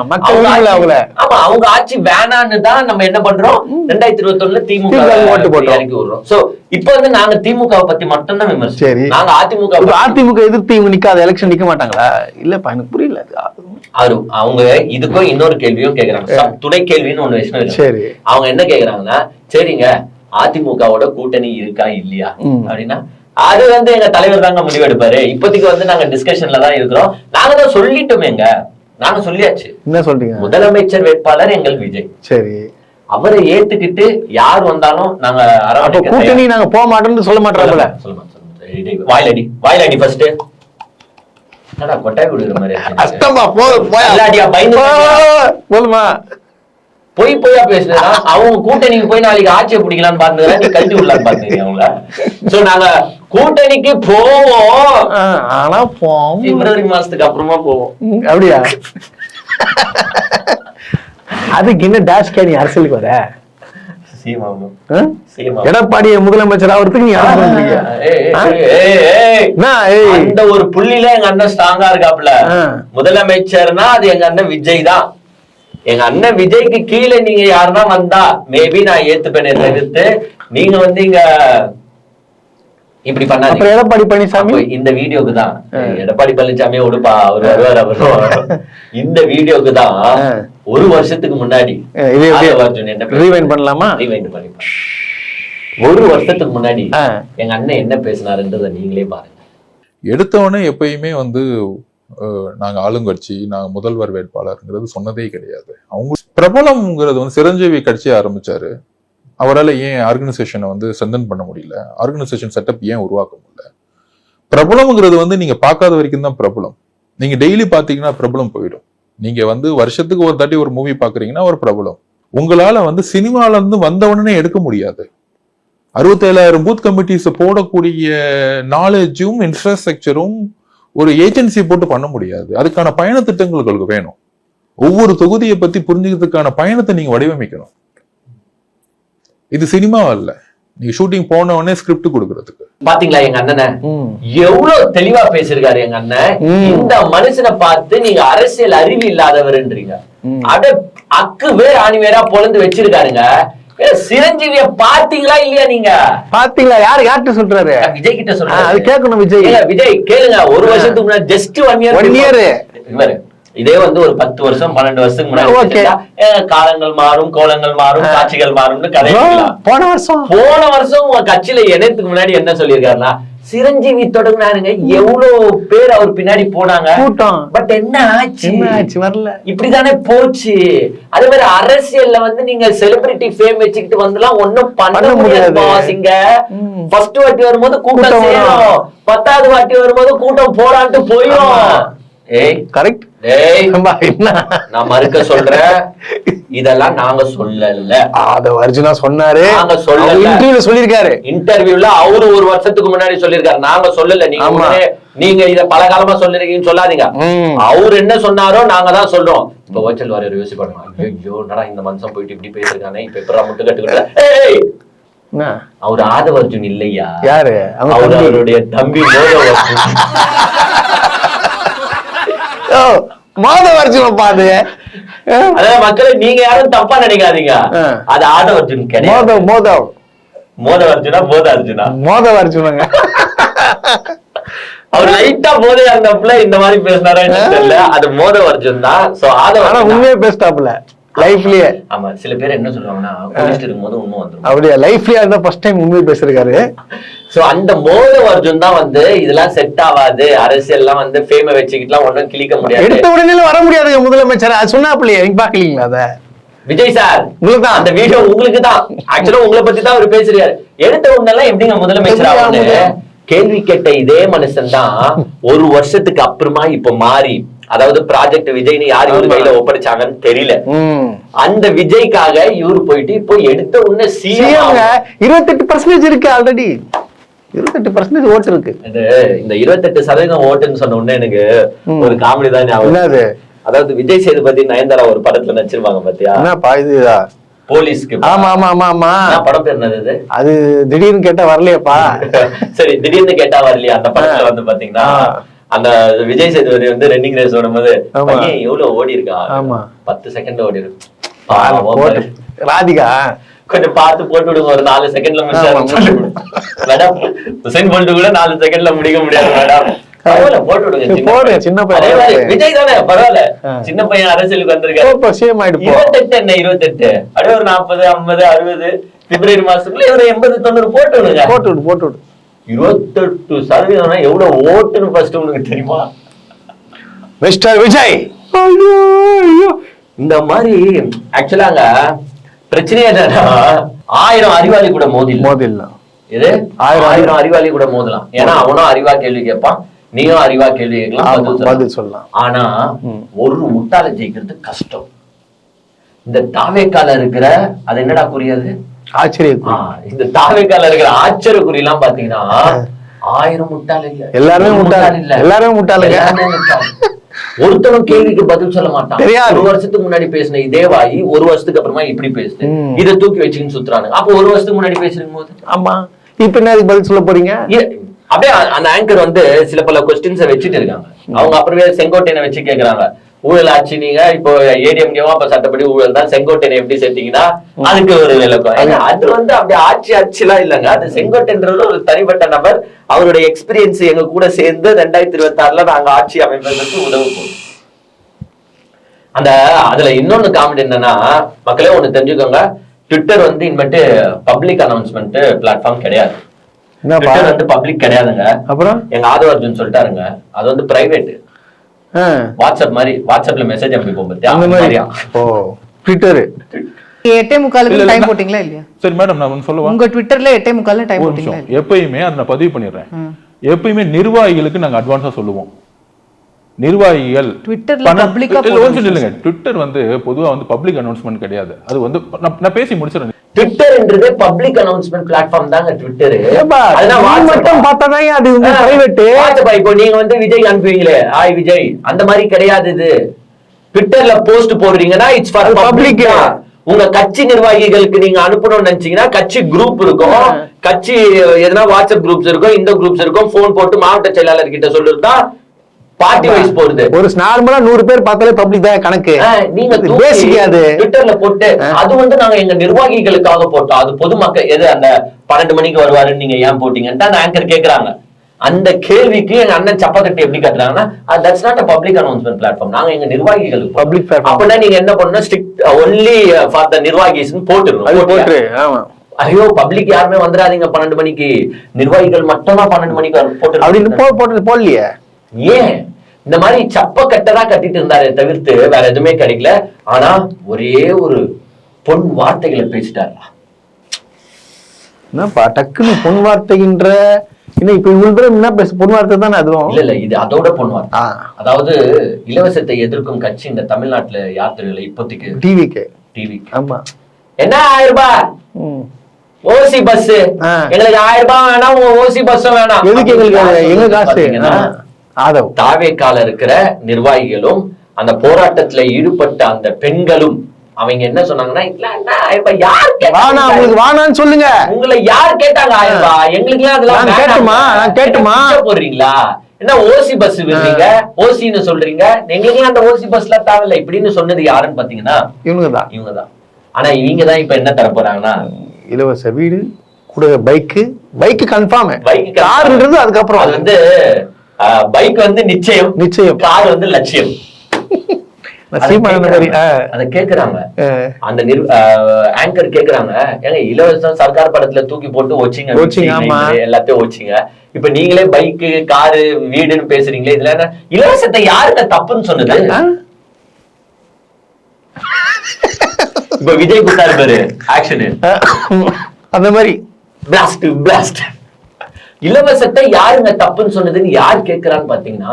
அவங்க ஆட்சி வேணான்னு தான் நம்ம என்ன பண்றோம், 2021 திமுக ஓட்டு போட்டு இறக்கி விடுறோம். சோ இப்ப வந்து நாங்க திமுக பத்தி மட்டும் தான் விமர்சனம், நாங்க அதிமுக எதிர்த்து இவங்க நிக்காத எலெக்ஷன் நிக்க மாட்டாங்களா? இல்லப்பா எனக்கு புரியல. அவங்க இதுக்கும் இன்னொரு கேள்வியும் கேக்குறாங்க, துணை கேள்வின்னு ஒண்ணு விஷயம். சரி, அவங்க என்ன கேக்குறாங்கன்னா, சரிங்க அதிமுகவோட கூட்டணி இருக்கா இல்லையா அப்படின்னா, அது வந்து எங்க தலைவர் தாங்க முடிவெடுப்பாரு, இப்போதைக்கு வந்து நாங்க டிஸ்கஷன்ல தான் இருக்கிறோம். நாங்க தான் சொல்லிட்டோமேங்க, நாங்க சொல்லியாச்சு. என்ன சொல்றீங்க? முதலமைச்சர் வேட்பாளர் எங்கள் விஜய். சரி, அவரை ஏத்துக்கிட்டு யார் வந்தாலும் நாங்க கூட்டணி நாங்க போக மாட்டோம்னு சொல்ல மாட்டோம்ல. சொல்ல மாட்டோம், வாயிலடி ஃபர்ஸ்ட் என்னடா கொட்டாய் குடுக்குற மாதிரி அஷ்டமா போதுமா பொய் பொய்யா பேசுனா அவங்க கூட்டணிக்கு போய் நாளைக்கு ஆட்சியை பிடிக்கலான்னு பாத்துக்கிறேன், நீ கழட்டி விடலான்னு பாத்துக்கிறீங்க அவங்கள. சோ நாங்க கூட்டணிக்கு போவோம், ஆனா போவோம் பிப்ரவரி மாசத்துக்கு அப்புறமா போவோம். அப்படியா? அதுக்கு என்ன டேஷ் கேணி அரசியலுக்கு வர எடப்பாடியை முதலமைச்சர் ஆகிறதுக்கு நீ இந்த ஒரு புள்ளில எங்க அண்ணன் ஸ்ட்ராங்கா இருக்காப்ல. முதலமைச்சர்னா அது எங்க அண்ணன் விஜய் தான். எங்க அண்ணன் விஜய்க்கு கீழே நீங்க யாருன்னா வந்தா மேபி நான் ஏத்துப்பேனே தவிர்த்து, நீங்க வந்து இங்க இப்படி பண்ணாதீங்க. எடப்பாடி பழனிசாமி இந்த வீடியோக்கு தான், எடப்பாடி பழனிசாமியே உடுப்பா அவர் வருவார், அவர் இந்த வீடியோக்கு தான் ஒரு வருஷத்துக்கு முன்னாடி பண்ணலாமா, ஒரு வருஷத்துக்கு முன்னாடி எங்க அண்ணன் என்ன பேசினாருன்றத நீங்களே பாருங்க. எடுத்தவொடனே எப்பயுமே வந்து நாங்க ஆளுங்கட்சி, நாங்க முதல்வர் வேட்பாளர்ங்கிறது சொன்னதே கிடையாது. அவங்க பிரபலம்ங்கிறது வந்து சிரஞ்சீவி கட்சி ஆரம்பிச்சாரு, அவரால் ஏன் ஆர்கனைசேஷனை வந்து ஸ்ட்ரென்தன் பண்ண முடியல, ஆர்கனைசேஷன் செட்டப் ஏன் உருவாக்க முடியல? பிரபலம்ங்கிறது வந்து நீங்க பார்க்காத வரைக்கும் தான் பிரபலம். நீங்க டெய்லி பாத்தீங்கன்னா பிரபலம் போயிடும். நீங்க வந்து வருஷத்துக்கு ஒரு தாட்டி ஒரு மூவி பாக்குறீங்கன்னா ஒரு பிரபலம். உங்களால வந்து சினிமால இருந்து வந்த உடனே எடுக்க முடியாது. 67,000 பூத் கமிட்டிஸ் போடக்கூடிய நாலேஜும் இன்ஃப்ராஸ்ட்ரக்சரும் ஒரு ஏஜென்சி போட்டு பண்ண முடியாது. அதுக்கான பயண திட்டங்கள் உங்களுக்கு வேணும். ஒவ்வொரு தொகுதியை பத்தி புரிஞ்சுக்கிறதுக்கான பயணத்தை நீங்க வடிவமைக்கணும். இது சினிமா அல்ல. நீங்க ஷூட்டிங் போன உடனே ஸ்கிரிப்ட் கொடுக்கறதுக்கு. பாத்தீங்களா எங்க அண்ணனை எவ்வளவு தெளிவா பேசிருக்காரு எங்க அண்ணன். இந்த மனுஷனை பார்த்து நீங்க அரசியல் அறிவு இல்லாதவர்ன்றீங்க. அக்கு வேற ஆணி வேறா பொழந்து வச்சிருக்காருங்க. சிரஞ்சீவிய பாத்தீங்களா இல்லையா நீங்க? பாத்தீங்களா? யார்கிட்ட சொல்றாரு? விஜய் கிட்ட சொல்றாரு. அது கேட்கணும் விஜய். விஜய் கேளுங்க. ஒரு வருஷத்துக்கு முன்னாடி ஜஸ்ட் 1 இயர் இதே வந்து ஒரு 10 வருஷம் 12 வருஷத்துக்கு முன்னாடி காலங்கள் மாறும், கோலங்கள் மாறும், காட்சிகள் மாறும்னு கதை. போன வருஷம் உங்க கட்சியில இணையத்துக்கு முன்னாடி என்ன சொல்லியிருக்காருன்னா, சிரஞ்சீவி தொடங்கினாருங்க, எவ்வளவு பேர் அவர் பின்னாடி போனாங்க, பட் என்ன ஆச்சு வரல. இப்படிதானே போச்சு. அதே மாதிரி அரசியல்ல வந்து நீங்க செலிபிரிட்டி ஃபேம் வச்சுக்கிட்டு வந்துலாம் ஒண்ணும் பண்ண முடியாது பாசிங்க. ஃபர்ஸ்ட் வாட்டி வரும்போது கூட்டம் சேரும், 10வது வாட்டி வரும்போது கூட்டம் போடான்ட்டு போயிடும். ஏய் கரெக்ட். ஏய் நான் மறுக்க சொல்றேன், இதெல்லாம் நாங்க சொல்லல. அத அர்ஜுனா சொன்னாரு, நாங்க சொல்லல. இன்டர்வியூல சொல்லிருக்காரு. இன்டர்வியூல அவரு ஒரு வருஷத்துக்கு முன்னாடி சொல்லிருக்காரு, நாங்க சொல்லல. நீங்க இத பல காலமா சொல்லிருக்கீங்கன்னு சொல்லாதீங்க. அவரு என்ன சொன்னாரோ நாங்க தான் சொல்றோம். இப்ப வச்சல் வாரியர் யோசி பண்ணுவாங்க, ஐயோ நடா இந்த மனுஷன் போயிட்டு இப்படி பேசிருக்கானே, இப்ப எப்படா முட்டு கட்டுக்கிட்ட. அவரு ஆதவ அர்ஜுன் இல்லையா? யாரு? அவருடைய தம்பி மாதவர்ஜுன் பாது. அதாவது மக்களை நீங்க யாரும் தப்பா நினைக்காதீங்க, அது ஆதவர்ஜுன் கிடையாது. மோதவர்ஜுனா மோதவர்ஜுனுங்க. அவர் லைட்டா போதையா இருந்தப்பல இந்த மாதிரி பேசினாரா தெரியல, அது மோதவர்ஜுன் தான். சோ ஆதவ உண்மையே பேசிட்டாப்ல லைஃப்லயே. ஆமா, சில பேர் என்ன சொல்றாங்கன்னா குடிச்சிட்டு இருக்கும்போது உண்மை வந்துரும். அப்படியே லைஃப்லயே அதான் ஃபர்ஸ்ட் டைம் உண்மையை பேசிருக்காரு. சோ அந்த மோதவர்ஜுன் தான் வந்து இதெல்லாம் செட் ஆகாது, அரசியல்லாம் வந்து ஃபேமை வச்சுக்கிட்டுலாம் ஒன்னும் கிழிக்க முடியாது, எடுத்த உடனே வர முடியாதுங்க முதலமைச்சர். அது சொன்னாப்லையே, நீங்க பாக்கலீங்களா? அத விஜய் சார் உங்களுக்கு தான் அந்த வீடியோ, உங்களுக்கு தான் ஆக்சுவலா உங்களை பத்தி தான் அவர் பேசுறாரு. எடுத்த உடனே எப்படிங்க முதலமைச்சர் ஆகுது கேள்வி கேட்ட இதே மனுஷன் தான் ஒரு வருஷத்துக்கு அப்புறமா இப்ப மாறி, அதாவது ப்ராஜெக்ட் விஜய்னு யார் இவரு கையில ஒப்படைச்சாங்கன்னு தெரியல, அந்த விஜய்க்காக இவரு போயிட்டு இப்போ எடுத்த உடனே சிஎம் 28% இருக்கு ஆல்ரெடி. 28% ஓட்டு இருக்கு. இந்த 28% ஓட்டுன்னு சொன்ன உடனே எனக்கு ஒரு காமெடி தான் ஞாபகம். அதாவது விஜய் சேதுபதி நயன்தாரா ஒரு படத்துல நடிச்சிருவாங்க பாத்தியா? போலீஸ்க்கு. ஆமா ஆமா ஆமா ஆமா. படம் பேர் என்னது? அது திடீர்னு கேட்டா வரலையப்பா. சரி, திடீர்னு கேட்டா வரலையா? அந்த படத்துல வந்து பாத்தீங்கன்னா அந்த விஜய் சேதுபதி வந்து ரன்னிங் ரேஸ் ஓடும்போது பையன் எவ்வளவு ஓடி இருக்கா, 10 செகண்ட் ஓடி இருக்கு. ராதிகா கொஞ்சம் பார்த்து போட்டு விடுங்க, ஒரு 4 செகண்ட்ல மேடம். உசைன் போல்ட் கூட 4 செகண்ட்ல முடிக்க முடியாது மேடம், போட்டு விடுங்க. சின்ன பையன் விஜய் தானே, பரவாயில்ல. சின்ன பையன் அரசியலுக்கு வந்திருக்காரு. 28 என்ன 28 அப்படியே ஒரு 40 50 60 பிப்ரவரி மாசத்துக்குள்ள இவரு 80 90 போட்டு விடுங்க. போட்டு விடு. 28% எவ்வளவு ஓட்டுன்னு ஃபர்ஸ்ட் உங்களுக்கு தெரியுமா? மிஸ்டர் விஜய் இந்த மாதிரி ஆக்சுவலாங்க பிரச்சனையே என்னன்னா 1000 அறிவாளி கூட மோதிடலாம். இது 1000 அறிவாளி கூட மோதலாம். ஏன்னா அவனும் அறிவா கேள்வி கேட்பான், நீயும் அறிவா கேள்வி கேட்கலாம், பதில் சொல்லலாம். ஆனா ஒரு முட்டாள ஜெயிக்கிறது கஷ்டம். இந்த தாவேக்கால இருக்கிற அது என்னடா புரியாது? ஆச்சரிய. இந்த தாவேக்கால இருக்கிற ஆச்சரிய குறி எல்லாம் பாத்தீங்கன்னா 1000 முட்டாள் இல்ல, எல்லாருமே முட்டாள் இல்ல, எல்லாருமே முட்டாளுங்க. ஒருத்தனும் கேள்விக்கு பதில் சொல்ல மாட்டான். ஒரு வருஷத்துக்கு முன்னாடி பேசின இதே வாயி ஒரு வருஷத்துக்கு அப்புறமா இப்படி பேசுது, இதை தூக்கி வச்சுன்னு சுத்துறானுங்க. அப்போ ஒரு வருஷத்துக்கு முன்னாடி பேசும் போது ஆமா இப்ப என்ன பதில் சொல்ல போறீங்க? அப்படியே அந்த ஆங்கர் வந்து சில பல கொஸ்டின்ஸை வச்சுட்டு இருக்காங்க. அவங்க அப்புறமே செங்கோட்டையனை வச்சு கேக்குறாங்க, ஊழல் ஆட்சி நீங்க இப்போ ஏடிஎம்கேவா அப்ப சட்டப்படி ஊழல் தான், செங்கோட்டையனை எப்படி சேர்த்தீங்கன்னா அதுக்கு ஒரு விளக்கம். அது வந்து அப்படி ஆட்சி எல்லாம் இல்லைங்க. அது செங்கோட்டையன்றது ஒரு தனிப்பட்ட நபர், அவருடைய எக்ஸ்பீரியன்ஸ் எங்க கூட சேர்ந்து 2026 நாங்க ஆட்சி அமைப்பதற்கு உதவும். அந்த அதுல இன்னொன்னு காமெடி என்னன்னா, மக்களே ஒண்ணு தெரிஞ்சுக்கோங்க, ட்விட்டர் வந்து இனிமேட்டு பப்ளிக் அனௌன்ஸ்மெண்ட் பிளாட்ஃபார்ம் கிடையாது. ட்விட்டர் வந்து பப்ளிக் கிடையாதுங்க. அப்புறம் எங்க ஆதவ அர்ஜுன் சொல்லிட்டாருங்க, அது வந்து பிரைவேட். வாட்ஸ்அப் மாதிரி, வாட்ஸ்அப்ல மெசேஜ் அனுப்பிப்போம் பத்தியா, அந்த மாதிரியா? ஓ ட்விட்டர் 8:45 டைம் போட்டீங்களா இல்லையா? சரி மேடம், நான் சொல்லுவேன். உங்க ட்விட்டர்ல 8:45 டைம் போட்டீங்களா? எப்பயுமே அதை நான் பதிவு பண்ணிடுறேன். எப்பயுமே நிர்வாகிகளுக்கு நாங்க அட்வான்ஸா சொல்லுவோம். நிர்வாகிகள் ட்விட்டர்ல பப்ளிக்கா இல்லைங்க. ட்விட்டர் வந்து பொதுவா வந்து பப்ளிக் அனௌன்ஸ்மெண்ட் கிடையாது. அது வந்து நான் பேசி முடிச்சிடுறேன். ட்விட்டர்ன்றது பப்ளிக் அனௌன்ஸ்மெண்ட் பிளாட்ஃபார்ம் தாங்க ட்விட்டர். அதெல்லாம் வாட்ஸ்அப் பார்த்தானே அது வந்து பிரைவேட். வாட்ஸ்அப் இப்போ நீங்க வந்து விஜய் அனுப்புவீங்களே, ஹாய் விஜய், அந்த மாதிரி கிடையாது. இது ட்விட்டர்ல போஸ்ட் போடுறீங்கன்னா இட்ஸ் ஃபார் பப்ளிக். உங்க கட்சி நிர்வாகிகளுக்கு நீங்க அனுப்பணும்னு நினைச்சீங்கன்னா கட்சி குரூப் இருக்கும், கட்சி எதனா வாட்ஸ்அப் குரூப்ஸ் இருக்கும், இந்த குரூப்ஸ் இருக்கும், போன் போட்டு மாவட்ட செயலாளர் கிட்ட சொல்லிருந்தா பார்ட்டி வைஸ் போறது. ஒரு நார்மலா 100 பேர் பார்த்தாலே பப்ளிக் தான் கணக்கு. நீங்க பேசிக் அது ட்விட்டர்ல போட்டு அது வந்து நாங்க எங்க நிர்வாகிகளுக்காக போட்டோம், அது பொதுமக்கள் எது அந்த 12 மணிக்கு வருவாருன்னு நீங்க ஏன் போட்டீங்கன்னு அந்த ஆங்கர் கேக்குறாங்க. அந்த கேள்விக்கு எங்க அண்ணன் சப்பக்கட்டு எப்படி கட்டுறாங்கன்னா, that's not a public announcement platform, நாங்க எங்க நிர்வாகிகளுக்கு பப்ளிக் பிளாட்ஃபார்ம். அப்படின்னா நீங்க என்ன பண்ணணும், ஸ்ட்ரிக்ட் ஒன்லி ஃபார் த நிர்வாகிஸ்னு போட்டுரு. ஆமா, ஐயோ பப்ளிக் யாருமே வந்துடாதீங்க 12 மணிக்கு, நிர்வாகிகள் மட்டும் தான் 12 மணிக்கு போட்டு அப்படின்னு போடலையே. ஏன் இந்த மாதிரி சப்ப கட்டதா கட்டிட்டு இருந்தாரு தவிர்த்து வேற எதுவுமே கிடைக்கல. ஆனா ஒரே ஒரு பொன் வார்த்தைகளை பேசிட்டாரா. என்னப்பா டக்குன்னு பொன் வார்த்தைகின்ற இன்னும் இப்ப இவ்வளவு பேர் என்ன பேச பொன் வார்த்தை தானே அதுவும். இல்ல இது அதோட பொன் வார்த்தை. அதாவது இலவசத்தை எதிர்க்கும் கட்சி இந்த தமிழ்நாட்டுல யார் தெரியல இப்போதைக்கு, டிவி. ஆமா, என்ன 1000 ரூபாய் ஓசி பஸ், எங்களுக்கு 1000 ரூபாய் வேணாம், ஓசி பஸ்ஸும் வேணாம். எதுக்கு எங்களுக்கு எங்க காசு? தாவேக்கால இருக்கிற நிர்வாகிகளும் அந்த போராட்டத்துல ஈடுபட்ட அந்த பெண்களும் அவங்க என்ன சொன்னாங்கன்னா, வானான்னு சொல்லுங்க, உங்களை யார் கேட்டாங்க 1000 ரூபாய், எங்களுக்கு அதெல்லாம் கேட்டுமா போடுறீங்களா, என்ன ஓசி பஸ் விடுறீங்க, ஓசின்னு சொல்றீங்க, எங்களுக்கு அந்த ஓசி பஸ்ல தேவையில்லை இப்படின்னு சொன்னது யாருன்னு பாத்தீங்கன்னா இவங்கதான். ஆனா இவங்கதான் இப்ப என்ன தர போறாங்கன்னா, இலவச வீடு கூட, பைக்கு கன்ஃபார்ம், கார்ன்றது அதுக்கப்புறம். அது வந்து பைக் வந்து நிச்சயம், கார் வந்து லட்சியம். அத கேக்குறாங்க அந்த ஆங்கர் கேக்குறாங்க, ஏங்க இலவசம் சர்க்கார் படத்துல தூக்கி போட்டு வச்சிங்க, எல்லாத்தையும் வச்சிங்க, இப்ப நீங்களே பைக்கு காரு வீடுன்னு பேசுறீங்களே, இதுல என்ன இலவசத்தை யாருங்க தப்புன்னு சொன்னது? இப்ப விஜய் குத்தாரு பாரு ஆக்ஷன், அந்த மாதிரி பிளாஸ்ட். இலவசத்தை யாருங்க தப்புன்னு சொன்னதுன்னு யார் கேக்குறான்னு பாத்தீங்கன்னா,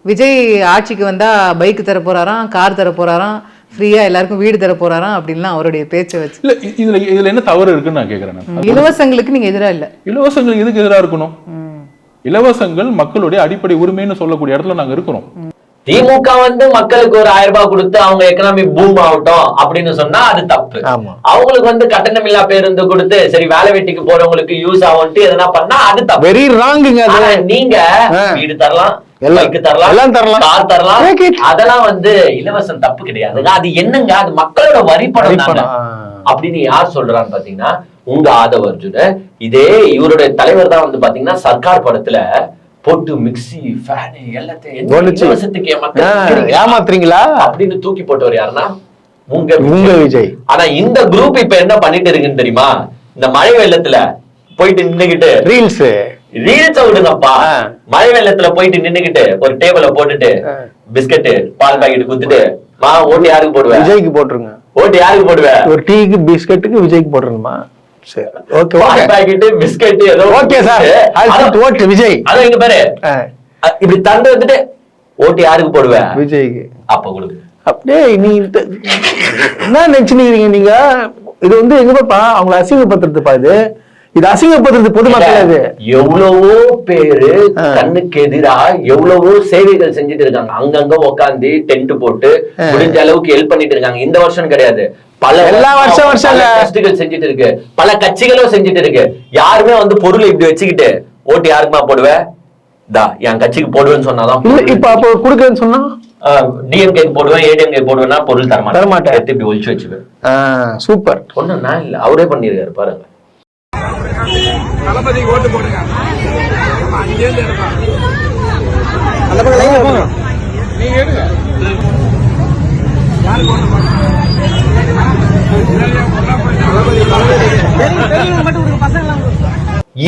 விஜய் ஆட்சிக்கு வந்தா பைக் தர போறாராம், கார் தர போறாராம், ஃப்ரீயா எல்லாருக்கும் வீடு தர போறாராம் அப்படின்லாம் அவருடைய பேச்சை வச்சு. இல்ல இதுல என்ன தவறு இருக்குன்னு நான் கேக்குறேன். இலவசங்களுக்கு நீங்க எதிரா இல்ல. இலவசங்களுக்கு எதுக்கு எதிரா இருக்கணும்? இலவசங்கள் மக்களுடைய அடிப்படை உரிமைன்னு சொல்லக்கூடிய இடத்துல நாங்க இருக்கிறோம். திமுக வந்து மக்களுக்கு ஒரு 1000 ரூபாய் கொடுத்து அவங்க எக்கனாமிக் பூம் ஆகட்டும் அப்படின்னு சொன்னா அது தப்பு. அவங்களுக்கு வந்து கட்டணமில்லா பேருந்து கொடுத்து சரி வேலை வெட்டிக்கு போறவங்களுக்கு யூஸ் ஆகும்ட்டு எதனா பண்ணா அது தப்பு. வெரி ராங்குங்க. நீங்க வீடு தரலாம், பைக்கு தரலாம், கார் தரலாம், அதெல்லாம் வந்து இலவசம் தப்பு கிடையாது. அது என்னங்க, அது மக்களோட வரி பணம் தாங்க அப்படின்னு யார் சொல்றான்னு பாத்தீங்கன்னா உங்க ஆதவ அர்ஜுன். இதே இவருடைய தலைவர் தான் வந்து பாத்தீங்கன்னா சர்க்கார் படத்துல போட்டு மிக்ஸி ஃபேன் எல்லாத்தையும் ஏமாத்துறீங்களா அப்படின்னு தூக்கி போட்டவர் யாருன்னா உங்க விஜய். ஆனா இந்த குரூப் இப்ப என்ன பண்ணிட்டு இருக்குன்னு தெரியுமா, இந்த மழை வெள்ளத்துல போயிட்டு நின்னுகிட்டு ரீல்ஸ் விடுங்கப்பா, மழை வெள்ளத்துல போயிட்டு நின்னுகிட்டு ஒரு டேபிள போட்டுட்டு பிஸ்கட் பால் பாக்கெட் குத்துட்டு ஓட்டு யாருக்கு போடுவேன்? விஜய்க்கு போட்டுருங்க. ஓட்டு யாருக்கு போடுவேன்? ஒரு டீக்கு பிஸ்கட்டுக்கு விஜய்க்கு போட்டுருணுமா? இப்படி தந்து வந்துட்டு ஓட்டு யாருக்கு போடுவேன்? விஜய்க்கு. அப்ப கொடுங்க. அப்படியே நீ என்ன நினைச்சுக்கிறீங்க நீங்க? இது வந்து எங்க பாப்பா அவங்க அசிங்கப்படுத்துறது, இது அசிங்கப்படுத்துறது பொதுமக்கள். அது எவ்வளவோ பேரு கண்ணுக்கு எதிரா எவ்வளவோ சேவைகள் செஞ்சுட்டு இருக்காங்க, அங்கங்க உட்காந்து டென்ட் போட்டு முடிஞ்ச அளவுக்கு ஹெல்ப் பண்ணிட்டு இருக்காங்க. இந்த வருஷம் கிடையாது, பல வருஷம் செஞ்சுட்டு இருக்கு, பல கட்சிகளும் செஞ்சுட்டு இருக்கு. யாருமே வந்து பொருள் இப்படி வச்சுக்கிட்டு ஓட்டு யாருக்குமா போடுவேன், என் கட்சிக்கு போடுவேன்னு சொன்னாதான். இப்ப அப்போ குடுக்கன்னு சொன்னா டிஎம்கே போடுவேன், ஏடிஎம்கே போடுவேன்னா பொருள் தரமாட்டேன், இப்படி ஒழிச்சு வச்சுவேன். சூப்பர். ஒண்ணு நான் இல்ல, அவரே பண்ணிருக்காரு பாருங்க. தளபதிக்கு ஓட்டு போடுங்க.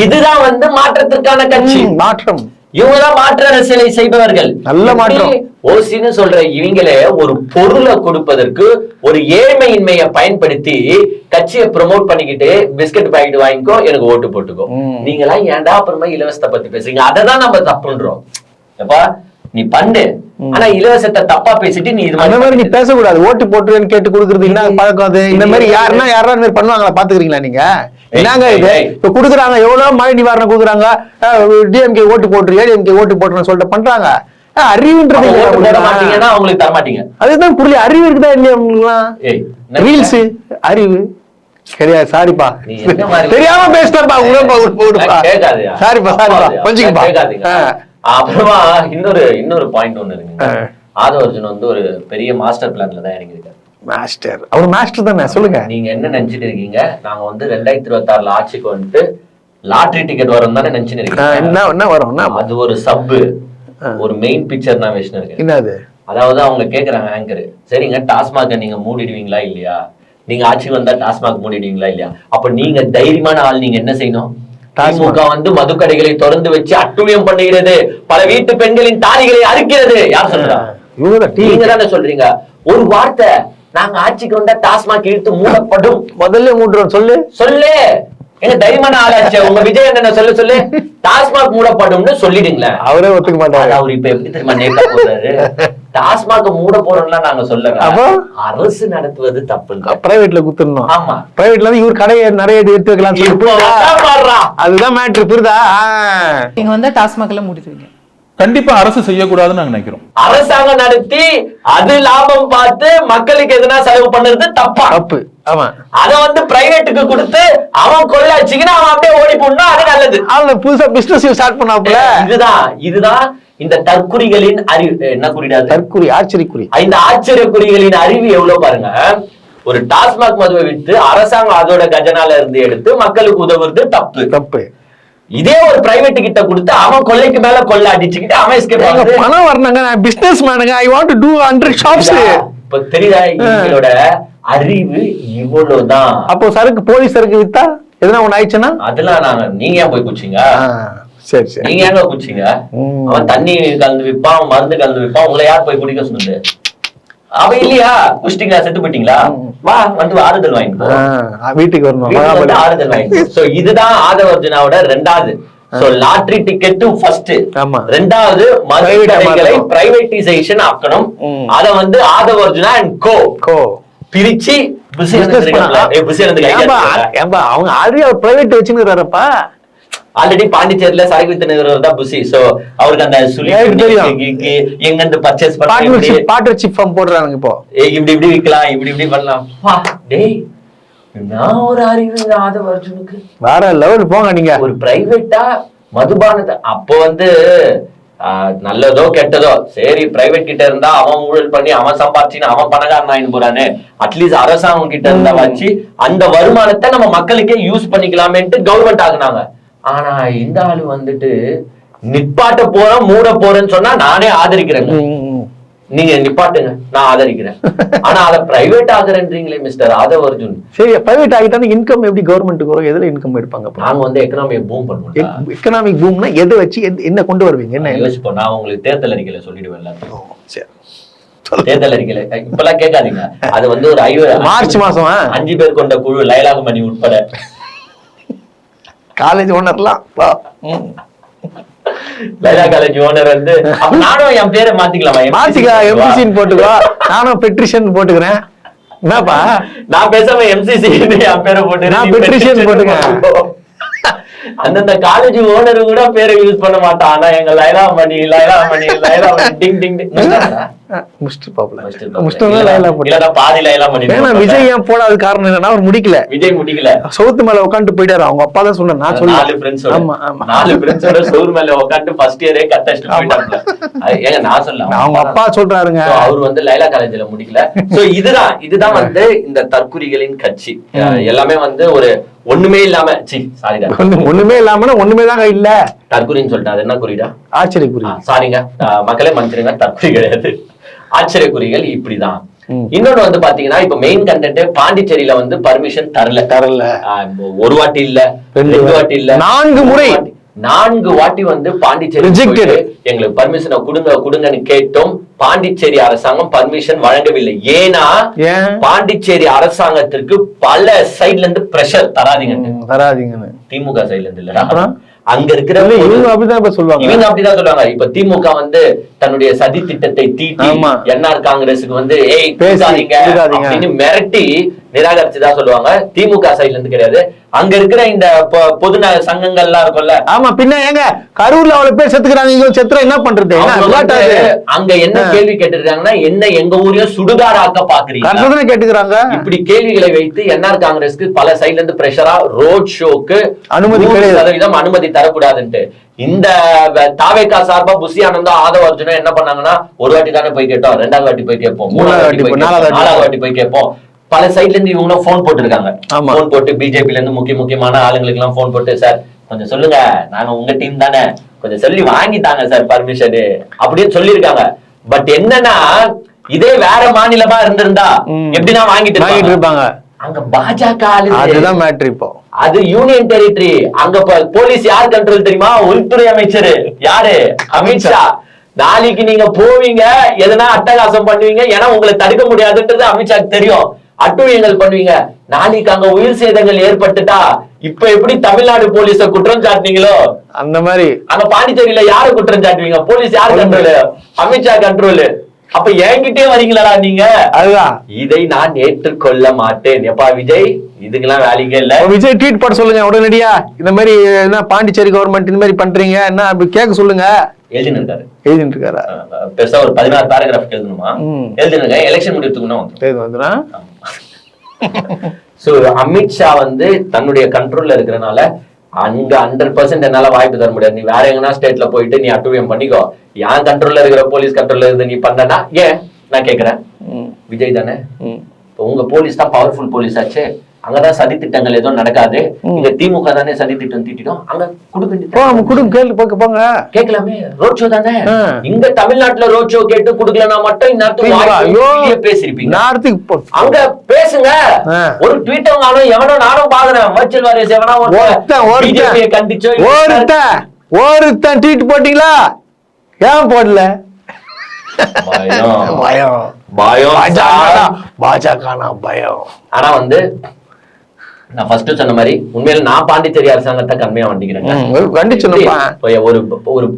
இதுதான் வந்து மாற்றத்திற்கான கட்சி. மாற்றம். இவங்கதான் மாற்று அரசியலை செய்பவர்கள். நல்ல மாற்றம். ஓசின்னு சொல்ற இவங்களே ஒரு பொருளை கொடுப்பதற்கு ஒரு ஏழ்மையின்மையை பயன்படுத்தி கட்சியை ப்ரொமோட் பண்ணிக்கிட்டு பிஸ்கட் பாக்கெட் வாங்கிக்கோ, எனக்கு ஓட்டு போட்டுக்கோ. நீங்க எல்லாம் ஏன்டா அப்புறமா இலவசத்தை பத்தி பேசுறீங்க? அததான் நம்ம தப்புன்றோம். எப்பா நீ பண்ணு, ஆனா இலவசத்தை தப்பா பேசிட்டு நீ இந்த மாதிரி நீ பேசக்கூடாது. ஓட்டு போட்டுன்னு கேட்டு கொடுக்கறது என்ன பழக்கம்? அது இந்த மாதிரி யாருன்னா பண்ணுவாங்களா? பாத்துக்கிறீங்களா நீங்க? என்னங்க இது இப்ப குடுக்குறாங்க, எவ்வளவு மழை நிவாரணம் குடுக்குறாங்க, டிஎம்கே ஓட்டு போட்டு ஏடிஎம்கே ஓட்டு போட்டுன்னு சொல்லிட்டு பண்றாங்க. அறிவுன்றது அவங்களுக்கு தர மாட்டீங்க. அதுதான் புரியல. அறிவு இருக்குதா இல்லையா உங்களுக்கு? ரீல்ஸ் அறிவு கிடையாது. சாரிப்பா, தெரியாம பேசிட்டா. சாரிப்பா கொஞ்சம் அப்புறமா இன்னொரு பாயிண்ட் ஒண்ணு இருக்குங்க. ஆதவ அர்ஜுன் வந்து ஒரு பெரிய மாஸ்டர் பிளான்ல தான் இறங்கியிருக்காரு. மாஸ்டர், அவர் மாஸ்டர் தானே, சொல்லுங்க. நீங்க என்ன நினைச்சிட்டு இருக்கீங்க? நாங்க வந்து 2026 ஆட்சிக்கு வந்துட்டு லாட்டரி டிக்கெட் வரும் தானே நினைச்சுட்டு இருக்கீங்க. என்ன வரும்? அது ஒரு சப்பு, ஒரு மெயின் பிக்சர் நான் வச்சுருக்கேன். என்னது? அதாவது அவங்க கேக்குறாங்க ஆங்கர், சரிங்க டாஸ்மாக நீங்க மூடிடுவீங்களா இல்லையா, நீங்க ஆட்சிக்கு வந்தா டாஸ்மாக் மூடிடுவீங்களா இல்லையா, அப்ப நீங்க தைரியமான ஆள், நீங்க என்ன செய்யணும்? திமுக வந்து மதுக்கடைகளை திறந்து வச்சு அட்டுழியம் பண்ணுகிறது, பல வீட்டு பெண்களின் தாலிகளை அறுக்கிறது. யார் சொல்றா? நீங்க தானே சொல்றீங்க. ஒரு வார்த்தை, நாங்க ஆட்சிக்கு வந்தா டாஸ்மாக் இழுத்து மூடப்படும். முதல்ல மூடுறோம் சொல்லு சொல்லு. எங்க தைரியமான ஆளாச்சு உங்க விஜய் என்ன சொல்லு டாஸ்மாக் மூடப்படும்னு சொல்லிடுங்களேன். அவரே ஒத்துக்க மாட்டாரு. அவர் இப்ப எப்படி தெரியுமா நேக்கா போறாரு? டாஸ்மாக் மூட போறோம்லாம் நாங்க சொல்லல, அரசு நடத்துவது தப்பு, பிரைவேட்ல குத்துறணும். ஆமா, பிரைவேட்ல இருந்து இவர் கடையை நிறைய எடுத்து வைக்கலாம். அதுதான் மேட்ரு, புரியுதா? நீங்க வந்தா டாஸ்மாக்ல மூடிடுவீங்க. கண்டிப்பா அரசு செய்யக்கூடாதுன்னு நாங்க நினைக்கிறோம். அரசாங்கம் நடத்தி அது லாபம் பார்த்து மக்களுக்கு எதுனா செலவு பண்ணுறது தப்பு. ஆமா, அத வந்து பிரைவேட்டுக்கு கொடுத்து அவன் கொள்ளாச்சுன்னா அவன் அப்படியே ஓடி போனா அது நல்லது. அவன் புதுசா பிசினஸ் ஸ்டார்ட் பண்ணாப்புல. இதுதான் இந்த தற்குறிகளின் அறிவு. என்ன குறிடா? தற்குறி, ஆச்சரியக்குறி. இந்த ஆச்சரியக்குறிகளின் அறிவு எவ்வளவு பாருங்க. ஒரு டாஸ்மாக் மதுவை விட்டு அரசாங்கம் அதோட கஜனால இருந்து எடுத்து மக்களுக்கு உதவுறது தப்பு. இதே ஒரு பிரைவேட் கிட்ட கொடுத்து அவன் கொள்ளைக்கு மேல கொள்ளை அடிச்சுக்கிட்டு அவன் எஸ்கேப் ஆகுது. பணம் வரணுங்க, நான் பிசினஸ் மேனுங்க, I want to do 100 shops. இப்ப தெரியுதா இவங்களோட அறிவு இவ்வளவுதான். அப்போ சரக்கு, போலீஸ் சரக்கு வித்தா எதுனா ஒண்ணு ஆயிடுச்சுன்னா அதெல்லாம் நீங்க ஏன் போய் குச்சிங்க? சரி, நீங்க ஏங்க குச்சிங்க? அவன் தண்ணி கலந்து விற்பான், மருந்து கலந்து விற்பான், உங்களை யார் போய் குடிக்க சொன்னது? அவ இல்லையா குடிச்சிட்டீங்களா, செத்து போயிட்டீங்களா, வா வந்து ஆறுதல் வாங்கிட்டு வீட்டுக்கு வரணும், ஆறுதல் வாங்கிட்டு. சோ இதுதான் ஆதவ அர்ஜுனாவோட ரெண்டாவது. சோ லாட்டரி டிக்கெட் ஃபர்ஸ்ட், ரெண்டாவது மதுக்கடைகளை பிரைவேட்டைசேஷன் ஆக்கணும். அத வந்து ஆதவ அர்ஜுனா அண்ட் கோ பிரிச்சு அவங்க ஆல்ரெடி அவர் பிரைவேட் வச்சுருக்காரப்பா. ஆல்ரெடி பாண்டிச்சேரியில சரக்கு வித்து தான் புசி. சோ அவருக்கு அந்த எங்க இருந்து பர்ச்சேஸ் பார்ட்னர்ஷிப் ஃபார்ம் போடுறாங்க. இப்போ இப்படி விக்கலாம், இப்படி பண்ணலாம். டேய், நான் ஒரு அறிவு ஆதவ அர்ஜுனுக்கு வேற லெவல் போங்க. நீங்க ஒரு பிரைவேட்டா மதுபானத்தை அப்போ வந்து நல்லதோ கெட்டதோ சரி, பிரைவேட் கிட்ட இருந்தா அவன் ஊழல் பண்ணி அவன் சம்பாதிச்சுன்னு அவன் பணக்காரன் ஆயின்னு போறானே, அட்லீஸ்ட் அரசாங்கம் கிட்ட இருந்தா வச்சு அந்த வருமானத்தை நம்ம மக்களுக்கே யூஸ் பண்ணிக்கலாமேன்ட்டு கவர்மெண்ட் ஆகுனாங்க. ஆனா இந்த ஆளு வந்துட்டு நிப்பாட்ட போறோம் மூட போறேன்னு சொன்னா நானே ஆதரிக்கிறேங்க. நீங்க நிப்பாட்டுங்க, நான் ஆதரிக்கிறேன். ஆனா அத பிரைவேட் ஆகுறேன்றீங்களே மிஸ்டர் ஆதவ அர்ஜுன். சரி, பிரைவேட் ஆகிட்டா இன்கம் எப்படி கவர்மெண்ட்டுக்கு வரும்? எதுல இன்கம் எடுப்பாங்க? நாங்க வந்து எக்கனாமிக் பூம் பண்ணுவோம். எக்கனாமிக் பூம்னா எதை வச்சு என்ன கொண்டு வருவீங்க? என்ன யோசிப்போம். நான் உங்களுக்கு தேர்தல் அறிக்கையில சொல்லிடுவேன் எல்லாத்தையும். தேர்தல் அறிக்கையில இப்பெல்லாம் கேட்காதீங்க. அது வந்து ஒரு மார்ச் மாசம் 5 பேர் கொண்ட குழு, லைலாகுமணி உட்பட காலேஜ் ஓனர்லாம், லைலா காலேஜ் ஓனர் வந்து நானும் என் பேரை மாத்திக்கலாமா? எம்சிசின்னு போட்டுக்கோ, நானும் பெட்ரிஷன் போட்டுக்கிறேன். என்னப்பா, நான் பேசாம எம்சிசி என் பேரை போட்டு நான் பெட்ரிஷன் போட்டுக்கிறேன். அந்தந்த காலேஜ் ஓனர் கூட பேரை யூஸ் பண்ண மாட்டான். ஆனா எங்க லைலாமணி டிங் டிங் பாதி லைலாமணி. விஜய் ஏன் போடாத காரணம் என்னன்னா, அவர் முடிக்கல. விஜய் முடிக்கல, சவுத்து மேல உட்காந்து போயிட்டாரு. அவங்க அப்பா தான் சொன்ன, நான் சொல்ல 4 ஃப்ரெண்ட்ஸோட சோறு மேல உட்காந்து ஃபர்ஸ்ட் இயரே கத்தடிச்சிட்டு போயிட்டாங்க. ஏங்க நான் சொல்ல, அவங்க அப்பா சொல்றாருங்க. அவர் வந்து லைலா காலேஜ்ல முடிக்கல. சோ இதுதான் வந்து இந்த தற்குறிகளின் கட்சி. எல்லாமே வந்து ஒரு ஒண்ணுமே இல்லாம ஒண்ணுமே இல்லாம ஒண்ணுமே தாங்க இல்ல. தற்குறின்னு சொல்லிட்டு அது என்ன குறிடா? ஆச்சரியக்குறி. சாரிங்க மக்களே, மன்னிச்சிருங்க, தற்குறி கிடையாது, ஆச்சரியக்குறிகள். இப்படிதான். இன்னொன்னு வந்து பாத்தீங்கன்னா, இப்ப மெயின் கண்டென்ட் பாண்டிச்சேரியில வந்து பர்மிஷன் தரல. ஒரு வாட்டி இல்ல, 2 வாட்டி இல்ல, 4 வாட்டி வந்து பாண்டிச்சேரி எங்களுக்கு பர்மிஷனை கொடுங்கன்னு கேட்டோம். பாண்டிச்சேரி அரசாங்கம் பர்மிஷன் வழங்கவில்லை. ஏன்னா பாண்டிச்சேரி அரசாங்கத்திற்கு பல சைட்ல இருந்து பிரஷர் தராதீங்கன்னு. திமுக சைட்ல இருந்து இல்ல, அங்க இருக்கிறவங்க இவங்க அப்படிதான் சொல்லுவாங்க. இப்ப திமுக வந்து தன்னுடைய சதி திட்டத்தை தீட்டி என்ஆர் காங்கிரஸுக்கு வந்து பேசாதீங்க அப்படின்னு மிரட்டி நிராகரிச்சுதான் சொல்லுவாங்க. திமுக சைட்ல இருந்து கிடையாது. அங்க இருக்கிற இந்த பொது சங்கங்கள்லாம் இருக்கும்ல. ஆமா, பின்ன ஏங்க கரூர்ல அவ்வளவு பேர் செத்துக்கிறாங்க, இங்க செத்துறா என்ன பண்றது? அங்க என்ன கேள்வி கேட்டிருக்காங்கன்னா, என்ன எங்க ஊரையும் சுடுகாடாக்க பாக்குறீங்க கேட்டுக்கிறாங்க. இப்படி கேள்விகளை வைத்து என்ஆர் காங்கிரஸ்க்கு பல சைட்ல இருந்து பிரஷரா ரோட் ஷோக்கு அனுமதி 100% அனுமதி தரக்கூடாதுன்ட்டு. இந்த தாவேகா சார்பா புஷி ஆனந்தா ஆதவ அர்ஜுனா என்ன பண்ணாங்கன்னா, ஒரு வாட்டி தானே போய் கேட்டோம், 2வது வாட்டி போய் கேட்போம், 3வது வாட்டி போய் கேட்போம். பல சைட்ல இருந்து இவங்க போன் போட்டுருக்காங்க. போன் போட்டு பிஜேபில இருந்து முக்கியமான ஆளுங்களுக்கு எல்லாம் போன் போட்டு, சார் கொஞ்சம் சொல்லுங்க, நாங்க உங்க டீம் தானே, கொஞ்சம் சொல்லி வாங்கிட்டாங்க சார் பர்மிஷன் அப்படின்னு சொல்லியிருக்காங்க. பட் என்னன்னா, இதே வேற மாநிலமா இருந்திருந்தா எப்படின்னா வாங்கிட்டு இருப்பாங்க. அங்க பாஜக அதுதான் மேட்டர். இப்போ அது யூனியன் டெரிட்டரி. அங்க போலீஸ் யார் கண்ட்ரோல் தெரியுமா? உள்துறை அமைச்சர் யாரு? அமித்ஷா. நாளைக்கு நீங்க போவீங்க, எதனா அட்டகாசம் பண்ணுவீங்க, ஏன்னா உங்களை தடுக்க முடியாதுன்றது அமித்ஷாக்கு தெரியும். அட்டுழியங்கள் பண்ணுவீங்க. நாளைக்கு அங்க உயிர் சேதங்கள் ஏற்பட்டுட்டா இப்ப எப்படி தமிழ்நாடு போலீஸ குற்றம் சாட்டினீங்களோ அந்த மாதிரி அங்க பாண்டிச்சேரியில யாரு குற்றம் சாட்டுவீங்க? போலீஸ் யாரு கண்ட்ரோல்? அமித்ஷா கண்ட்ரோல். அப்ப என்கிட்டே வரீங்களா நீங்க? அதுதான். இதை நான் ஏற்றுக்கொள்ள மாட்டேன். எப்பா விஜய், இதுக்கெல்லாம் வேலைக்கே இல்ல. விஜய் ட்வீட் போட சொல்லுங்க உடனடியா. இந்த மாதிரி என்ன பாண்டிச்சேரி கவர்மெண்ட் இந்த மாதிரி பண்றீங்க என்ன அப்படி கேட்க சொல்லுங்க. எழுதிட்டு இருக்காரு. பெருசா ஒரு 16 பேராகிராஃப் எழுதணுமா? எழுதினுங்க. எலெக்ஷன் முடிவுக்கு வந்துடும். சோ அமித்ஷா தன்னுடைய கண்ட்ரோல்ல இருக்கிறனால அங்க 100% என்னால வாய்ப்பு தர முடியாது. நீ வேற எங்கன்னா ஸ்டேட்ல போயிட்டு நீ அட்டுவியம் பண்ணிக்கோ, என் கண்ட்ரோல்ல இருக்கிற போலீஸ் கண்ட்ரோல்ல இருந்து நீ பண்ணனா ஏன் நான் கேக்குறேன். விஜய் தானே, உங்க போலீஸ் தான் பவர்ஃபுல் போலீஸ் ஆச்சு. அங்கதான் சதி திட்டங்கள் எதுவும் நடக்காது. இங்க திமுக தானே சதி திட்டம் தீட்டிடும். அங்க கொடுங்க கேட்கலாமே. ரோட் ஷோ தானே. இங்க தமிழ்நாட்டுல ரோட் ஷோ கேட்டு குடுக்கலன்னா மட்டும் இந்நேரத்துக்கு பேசிருப்பீங்க. அங்க பேசுங்க. ஒரு ட்வீட் எவனோ நானும் பாக்குறேன். வர்ச்சுவல் வாரியர்ஸ் எவனா பிஜேபியை கண்டிச்சோ ஒருத்தன் ட்வீட் போட்டீங்களா? ஏன் போடல? பயம் பயம். ஆனா நான் ஃபர்ஸ்ட் சொன்ன மாதிரி உண்மையில நான் பாண்டிச்சேரி அரசாங்கத்தை கம்மியா வண்டிக்கிறேன்.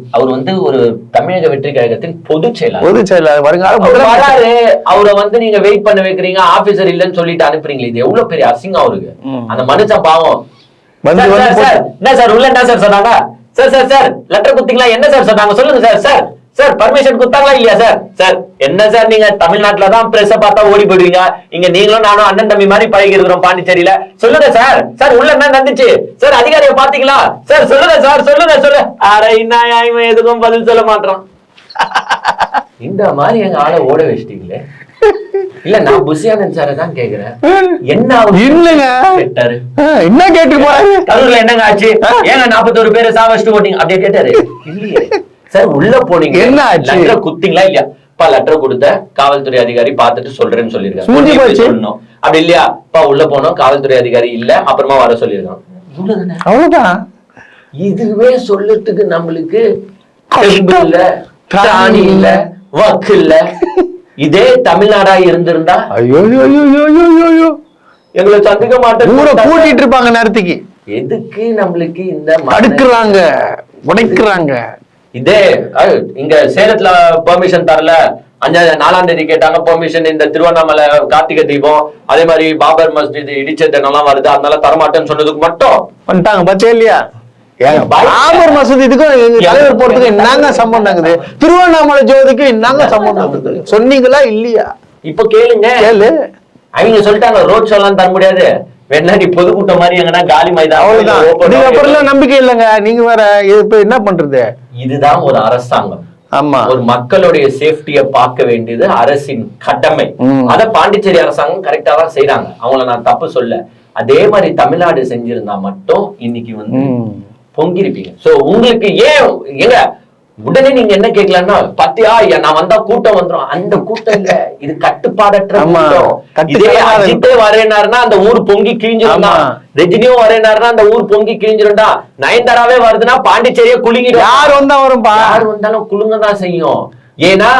அவர் ஒரு தமிழக வெற்றி கழகத்தின் பொதுச் செயலாளர் வராரு. அவரை நீங்க வெயிட் பண்ண வைக்கிறீங்க, ஆபீசர் இல்லன்னு சொல்லிட்டு அனுப்புறீங்க. இது எவ்வளவு பெரிய அசிங்கம் அவருக்கு. அந்த மனுஷன் பாவம். என்ன சார் உள்ள என்ன சார் சொன்னாங்க? சார் சார் சார் லெட்டர் குடுத்தீங்களா? என்ன சார் சொன்னாங்க சொல்லுங்க சார். சார் சார் பர்மிஷன் கொடுத்தாங்களா இல்லையா சார்? சார் என்ன சார் நீங்க தமிழ்நாட்டுல தான் பிரஸ் பார்த்தா ஓடி போயிடுவீங்க. இங்க நீங்களும் நானும் அண்ணன் தம்பி மாதிரி பழகி இருக்கிறோம் பாண்டிச்சேரியில. சொல்லுங்க சார். சார் உள்ள என்ன நடந்துச்சு சார்? அதிகாரியை பாத்தீங்களா சார்? சொல்லுங்க சார். சொல்லுங்க சொல்லு. அட இவன் எதுக்கும் பதில் சொல்ல மாட்டான். இந்த மாதிரி எங்க ஆளை ஓட வச்சிட்டீங்களே. இல்ல நான் புஷியானந்த் சார தான் கேக்குறேன். என்ன இல்லங்க என்ன கேட்டு போறாரு? கரூர்ல என்னங்க ஆச்சு? ஏங்க 41 பேரை சாவச்சிட்டு போட்டீங்க அப்படியே கேட்டாரு. இல்லையே சார், உள்ள போனீங்க என்ன ஆச்சு? குத்தீங்களா இல்லையா? லெட்டர் கொடுத்த காவல்துறை அதிகாரி பார்த்துட்டு சொல்றேன்னு சொல்லிருக்காங்க. அப்படி இல்லையா? உள்ள போனோம், காவல்துறை அதிகாரி இல்ல, அப்புறமா வர சொல்லிருக்காங்க. அவ்வளவுதான். இதுவே சொல்றதுக்கு நம்மளுக்கு இல்ல, திராணி இல்ல, வாக்கு இல்ல. இதே தமிழ்நாடா இருந்திருந்தா எங்களை சந்திக்க மாட்டேன் கூட்டிட்டு இருப்பாங்க நேரத்துக்கு. எதுக்கு நம்மளுக்கு இந்த அடுக்குறாங்க உடைக்கிறாங்க? இதே இங்க சேலத்துல பெர்மிஷன் தரல, 4ஆம் தேதி கேட்டாங்க பெர்மிஷன். இந்த திருவண்ணாமலை கார்த்திகை தீபம், அதே மாதிரி பாபர் மஸ்ஜித் இடிச்சதெல்லாம் வருது, அதனால தரமாட்டேன்னு சொன்னதுக்கு மட்டும் பண்ணிட்டாங்க. பத்தே இல்லையா? பாபர் மசூதி இதுக்கும் தலைவர் போறதுக்கு என்னங்க சம்பந்தம்? திருவண்ணாமலை ஜோதிக்கு என்னங்க சம்பந்தம்? சொன்னீங்களா இல்லையா? இப்ப கேளுங்க. கேளு. அவங்க சொல்லிட்டாங்க ரோட் ஷோ எல்லாம் தர முடியாது, வேணா நீ பொதுக்கூட்டம் மாதிரி எங்கன்னா காலி மைதானம். நம்பிக்கை இல்லைங்க. நீங்க வேற இப்ப என்ன பண்றது? இதுதான் ஒரு அரசாங்கம். ஆமா, ஒரு மக்களுடைய சேஃப்டியை பார்க்க வேண்டியது அரசின் கடமை. அத பாண்டிச்சேரி அரசாங்கம் கரெக்டா தான் செய்யறாங்க. அவங்கள நான் தப்பு சொல்ல. அதே மாதிரி தமிழ்நாடு செஞ்சிருந்தா மட்டும் இன்னைக்கு பொங்கிருப்பீங்க. சோ உங்களுக்கு ஏன் எங்க உடனே நீங்க என்ன கேட்கலாம்னா, பத்தியா நான் வந்தா கூட்டம் வந்துடும். அந்த கூட்டம் இல்ல, இது கட்டுப்பாடற்ற கூட்டம். இதே அஜித்தே வரேனாருன்னா அந்த ஊர் பொங்கி கிழிஞ்சிருந்தா, ரஜினியும் வரேனாருன்னா அந்த ஊர் பொங்கி கிழிஞ்சிருந்தா, நயன்தாராவே வருதுன்னா பாண்டிச்சேரியே குலுங்கிடும். யார் வந்தா வரும், யார் வந்தாலும் குலுங்கதான் செய்யும். ஏன்னா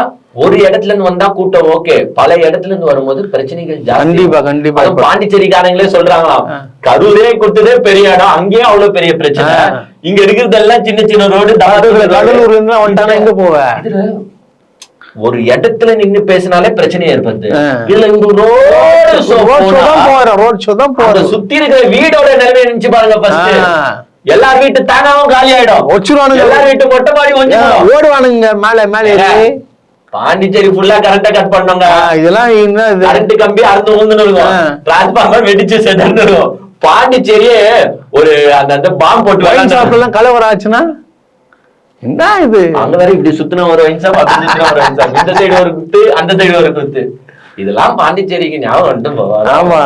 ஒரு இடத்துல இருந்து வந்தா கூட்டம் ஓகே, பல இடத்துல இருந்து வரும்போது பிரச்சனைகள் கண்டிப்பா கண்டிப்பா. பாண்டிச்சேரிக்காரங்களே சொல்றாங்களாம், கரூரே கொடுத்ததே பெரிய இடம், அங்கேயும் அவ்வளவு பெரிய பிரச்சனை. இங்க இருக்கிறதெல்லாம் சின்ன சின்ன ரோடு. கடலூர்ல இருந்து வந்துட்டானா எங்க போவ? ஒரு இடத்துல நின்னு பேசினாலே பிரச்சனை ஏற்படுது. இல்ல இந்த ரோட ஷோ ரோட் ஷோ தான் போறோம். சுத்தி இருக்கிற வீடோட நிலைமை நினைச்சு பாருங்க ஃபர்ஸ்ட். எல்லார் வீட்டு தானாவும் காலி ஆயிடும், வச்சிருவானுங்க. எல்லார் வீட்டு மொட்டை மாடி கொஞ்சம் ஓடுவானுங்க மேல ஏறி. பாண்டிச்சேரி ஃபுல்லா கரண்ட கட் பண்ணோங்க. இதெல்லாம் என்ன இது? கரண்ட் கம்பி அறுந்து ஊந்துன்னு இருக்கும், டிரான்ஸ்பார்மர் வெடிச்சு செதறன்னு இருக்கும். பாண்டிச்சேரியே ஒரு அந்த பாம்பு போட்டு வைன் ஷாப்ல எல்லாம் கலவரம் ஆச்சுன்னா என்ன இது? அங்க வரை இப்படி சுத்தின ஒரு வைன் ஷாப், அது சுத்தின ஒரு வைன் ஷாப், இந்த சைடு ஒரு குத்து, அந்த சைடு ஒரு குத்து. இதெல்லாம் பாண்டிச்சேரிக்கு ஞாபகம் வந்துட்டு போவாங்க. ஆமா.